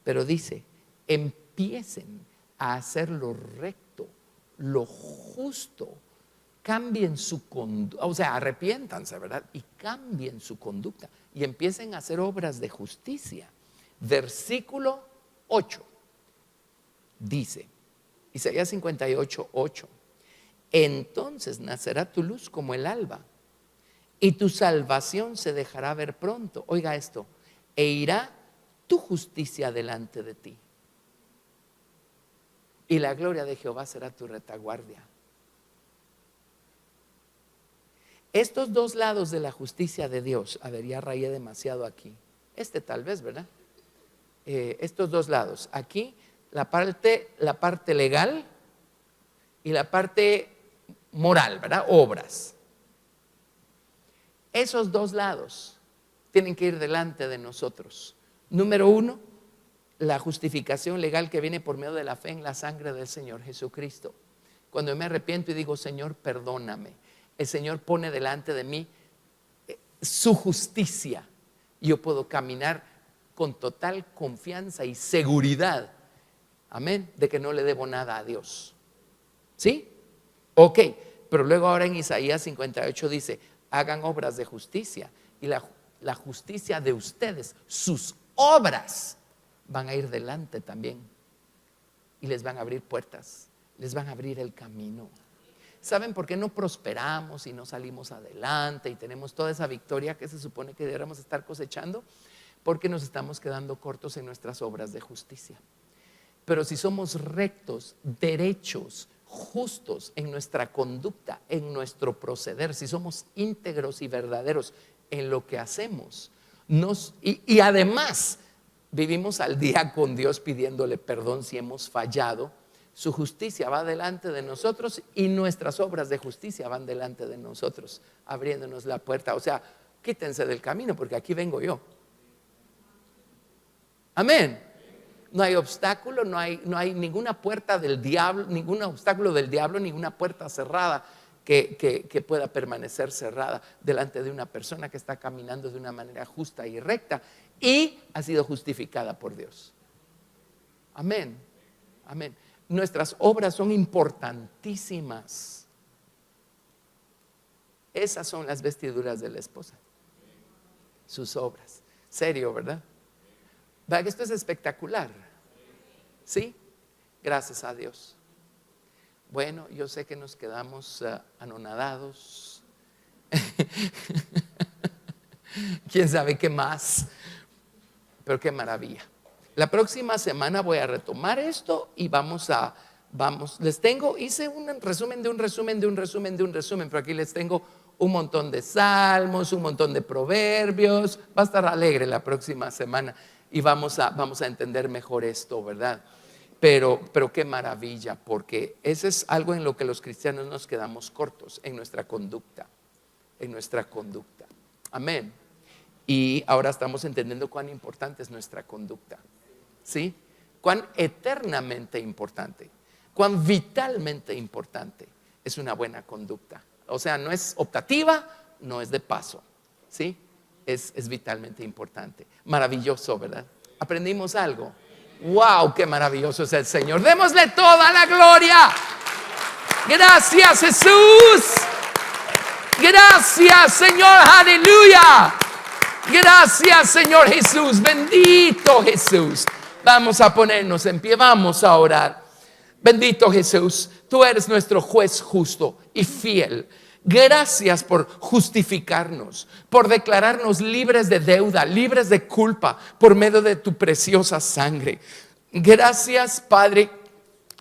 Pero dice, empiecen a hacer lo recto, lo justo, cambien su conducta, o sea, arrepiéntanse, ¿verdad? Y cambien su conducta y empiecen a hacer obras de justicia. Versículo 8 dice, Isaías 58, 8, entonces nacerá tu luz como el alba y tu salvación se dejará ver pronto. Oiga esto, e irá tu justicia delante de ti y la gloria de Jehová será tu retaguardia. Estos dos lados de la justicia de Dios, a ver, ya rayé demasiado aquí, tal vez, ¿verdad? Estos dos lados, aquí la parte legal y la parte moral, ¿verdad? Obras. Esos dos lados tienen que ir delante de nosotros. Número uno, la justificación legal que viene por medio de la fe en la sangre del Señor Jesucristo. Cuando me arrepiento y digo, Señor, perdóname, el Señor pone delante de mí su justicia. Yo puedo caminar con total confianza y seguridad, amén, de que no le debo nada a Dios. ¿Sí? Ok, pero luego ahora en Isaías 58 dice, hagan obras de justicia y la justicia de ustedes, sus obras van a ir delante también y les van a abrir puertas, les van a abrir el camino. ¿Saben por qué no prosperamos y no salimos adelante y tenemos toda esa victoria que se supone que deberíamos estar cosechando? Porque nos estamos quedando cortos en nuestras obras de justicia. Pero si somos rectos, derechos, justos en nuestra conducta, en nuestro proceder, si somos íntegros y verdaderos en lo que hacemos, y además vivimos al día con Dios pidiéndole perdón si hemos fallado, su justicia va delante de nosotros y nuestras obras de justicia van delante de nosotros, abriéndonos la puerta. O sea, quítense del camino porque aquí vengo yo. Amén. No hay obstáculo, no hay ninguna puerta del diablo, ningún obstáculo del diablo, ninguna puerta cerrada que pueda permanecer cerrada delante de una persona que está caminando de una manera justa y recta y ha sido justificada por Dios. Amén. Amén. Nuestras obras son importantísimas. Esas son las vestiduras de la esposa. Sus obras. Serio, ¿verdad? ¿Verdad que esto es espectacular? ¿Sí? Gracias a Dios. Bueno, yo sé que nos quedamos anonadados. ¿Quién sabe qué más? Pero qué maravilla. La próxima semana voy a retomar esto y hice un resumen de un resumen, pero aquí les tengo un montón de salmos, un montón de proverbios. Va a estar alegre la próxima semana y vamos a entender mejor esto, ¿verdad? Pero qué maravilla, porque eso es algo en lo que los cristianos nos quedamos cortos, en nuestra conducta, Amén. Y ahora estamos entendiendo cuán importante es nuestra conducta. ¿Sí? Cuán eternamente importante, cuán vitalmente importante es una buena conducta. O sea, no es optativa, no es de paso. ¿Sí? Es vitalmente importante. Maravilloso, ¿verdad? ¿Aprendimos algo? ¡Wow! ¡Qué maravilloso es el Señor! ¡Démosle toda la gloria! ¡Gracias, Jesús! ¡Gracias, Señor! ¡Aleluya! ¡Gracias, Señor Jesús! ¡Bendito Jesús! Vamos a ponernos en pie, vamos a orar. Bendito Jesús, tú eres nuestro juez justo y fiel. Gracias por justificarnos, por declararnos libres de deuda, libres de culpa por medio de tu preciosa sangre. Gracias, Padre,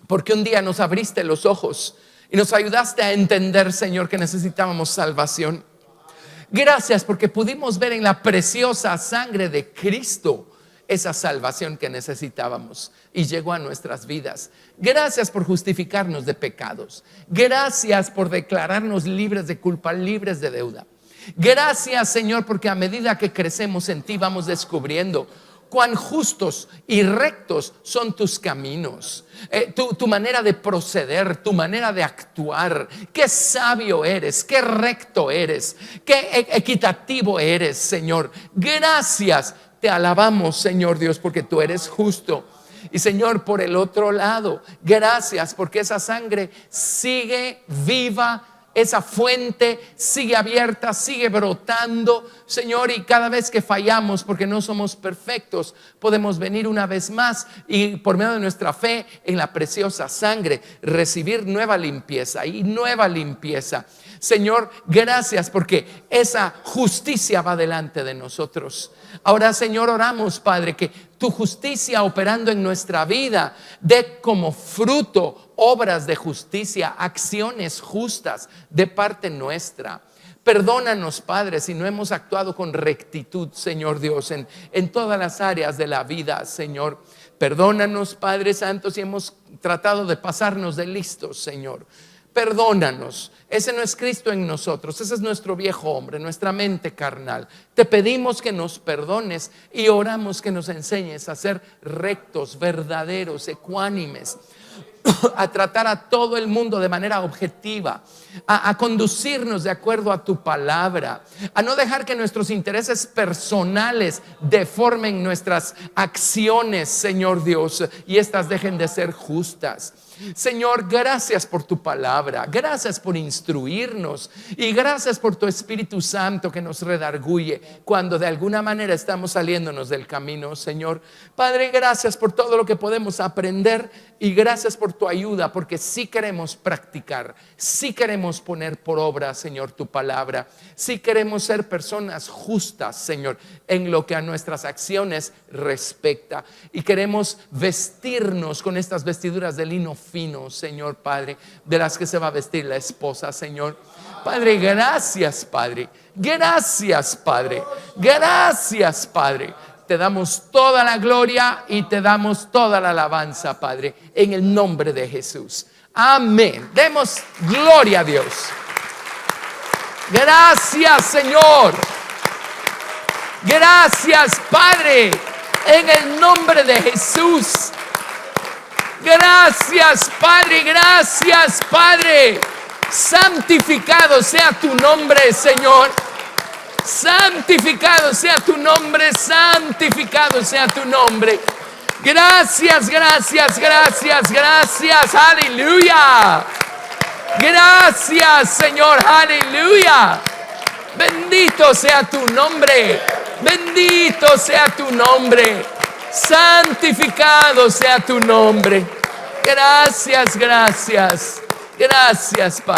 porque un día nos abriste los ojos y nos ayudaste a entender, Señor, que necesitábamos salvación. Gracias porque pudimos ver en la preciosa sangre de Cristo esa salvación que necesitábamos y llegó a nuestras vidas. Gracias por justificarnos de pecados. Gracias por declararnos libres de culpa, libres de deuda. Gracias, Señor, porque a medida que crecemos en ti vamos descubriendo cuán justos y rectos son tus caminos, tu manera de proceder, tu manera de actuar. Qué sabio eres, qué recto eres, qué equitativo eres, Señor. Gracias, te alabamos, Señor Dios, porque tú eres justo. Y Señor, por el otro lado, gracias porque esa sangre sigue viva, esa fuente sigue abierta, sigue brotando, Señor, y cada vez que fallamos, porque no somos perfectos, podemos venir una vez más y por medio de nuestra fe en la preciosa sangre recibir nueva limpieza y nueva limpieza. Señor, gracias porque esa justicia va delante de nosotros. Ahora, Señor, oramos, Padre, que tu justicia operando en nuestra vida dé como fruto obras de justicia, acciones justas de parte nuestra. Perdónanos, Padre, si no hemos actuado con rectitud, Señor Dios, en todas las áreas de la vida, Señor. Perdónanos, Padre Santo, si hemos tratado de pasarnos de listos, Señor. Perdónanos, ese no es Cristo en nosotros, ese es nuestro viejo hombre, nuestra mente carnal. Te pedimos que nos perdones y oramos que nos enseñes a ser rectos, verdaderos, ecuánimes, a tratar a todo el mundo de manera objetiva, a conducirnos de acuerdo a tu palabra, a no dejar que nuestros intereses personales deformen nuestras acciones, Señor Dios, y estas dejen de ser justas. Señor, gracias por tu palabra, gracias por instruirnos y gracias por tu Espíritu Santo que nos redarguye cuando de alguna manera estamos saliéndonos del camino, Señor. Padre, gracias por todo lo que podemos aprender y gracias por tu ayuda, porque sí queremos practicar, sí queremos poner por obra, Señor, tu palabra, sí queremos ser personas justas, Señor, en lo que a nuestras acciones respecta, y queremos vestirnos con estas vestiduras de lino fino, Señor Padre, de las que se va a vestir la esposa, Señor. Padre, gracias, Padre, gracias, Padre, gracias, Padre. Te damos toda la gloria y te damos toda la alabanza, Padre, en el nombre de Jesús. Amén. Demos gloria a Dios. Gracias, Señor. Gracias, Padre, en el nombre de Jesús. Gracias, Padre, gracias, Padre. Santificado sea tu nombre, Señor. Santificado sea tu nombre, santificado sea tu nombre. Gracias, gracias, gracias, gracias, aleluya. Gracias, Señor, aleluya. Bendito sea tu nombre, bendito sea tu nombre, santificado sea tu nombre. Gracias, gracias, gracias, Padre.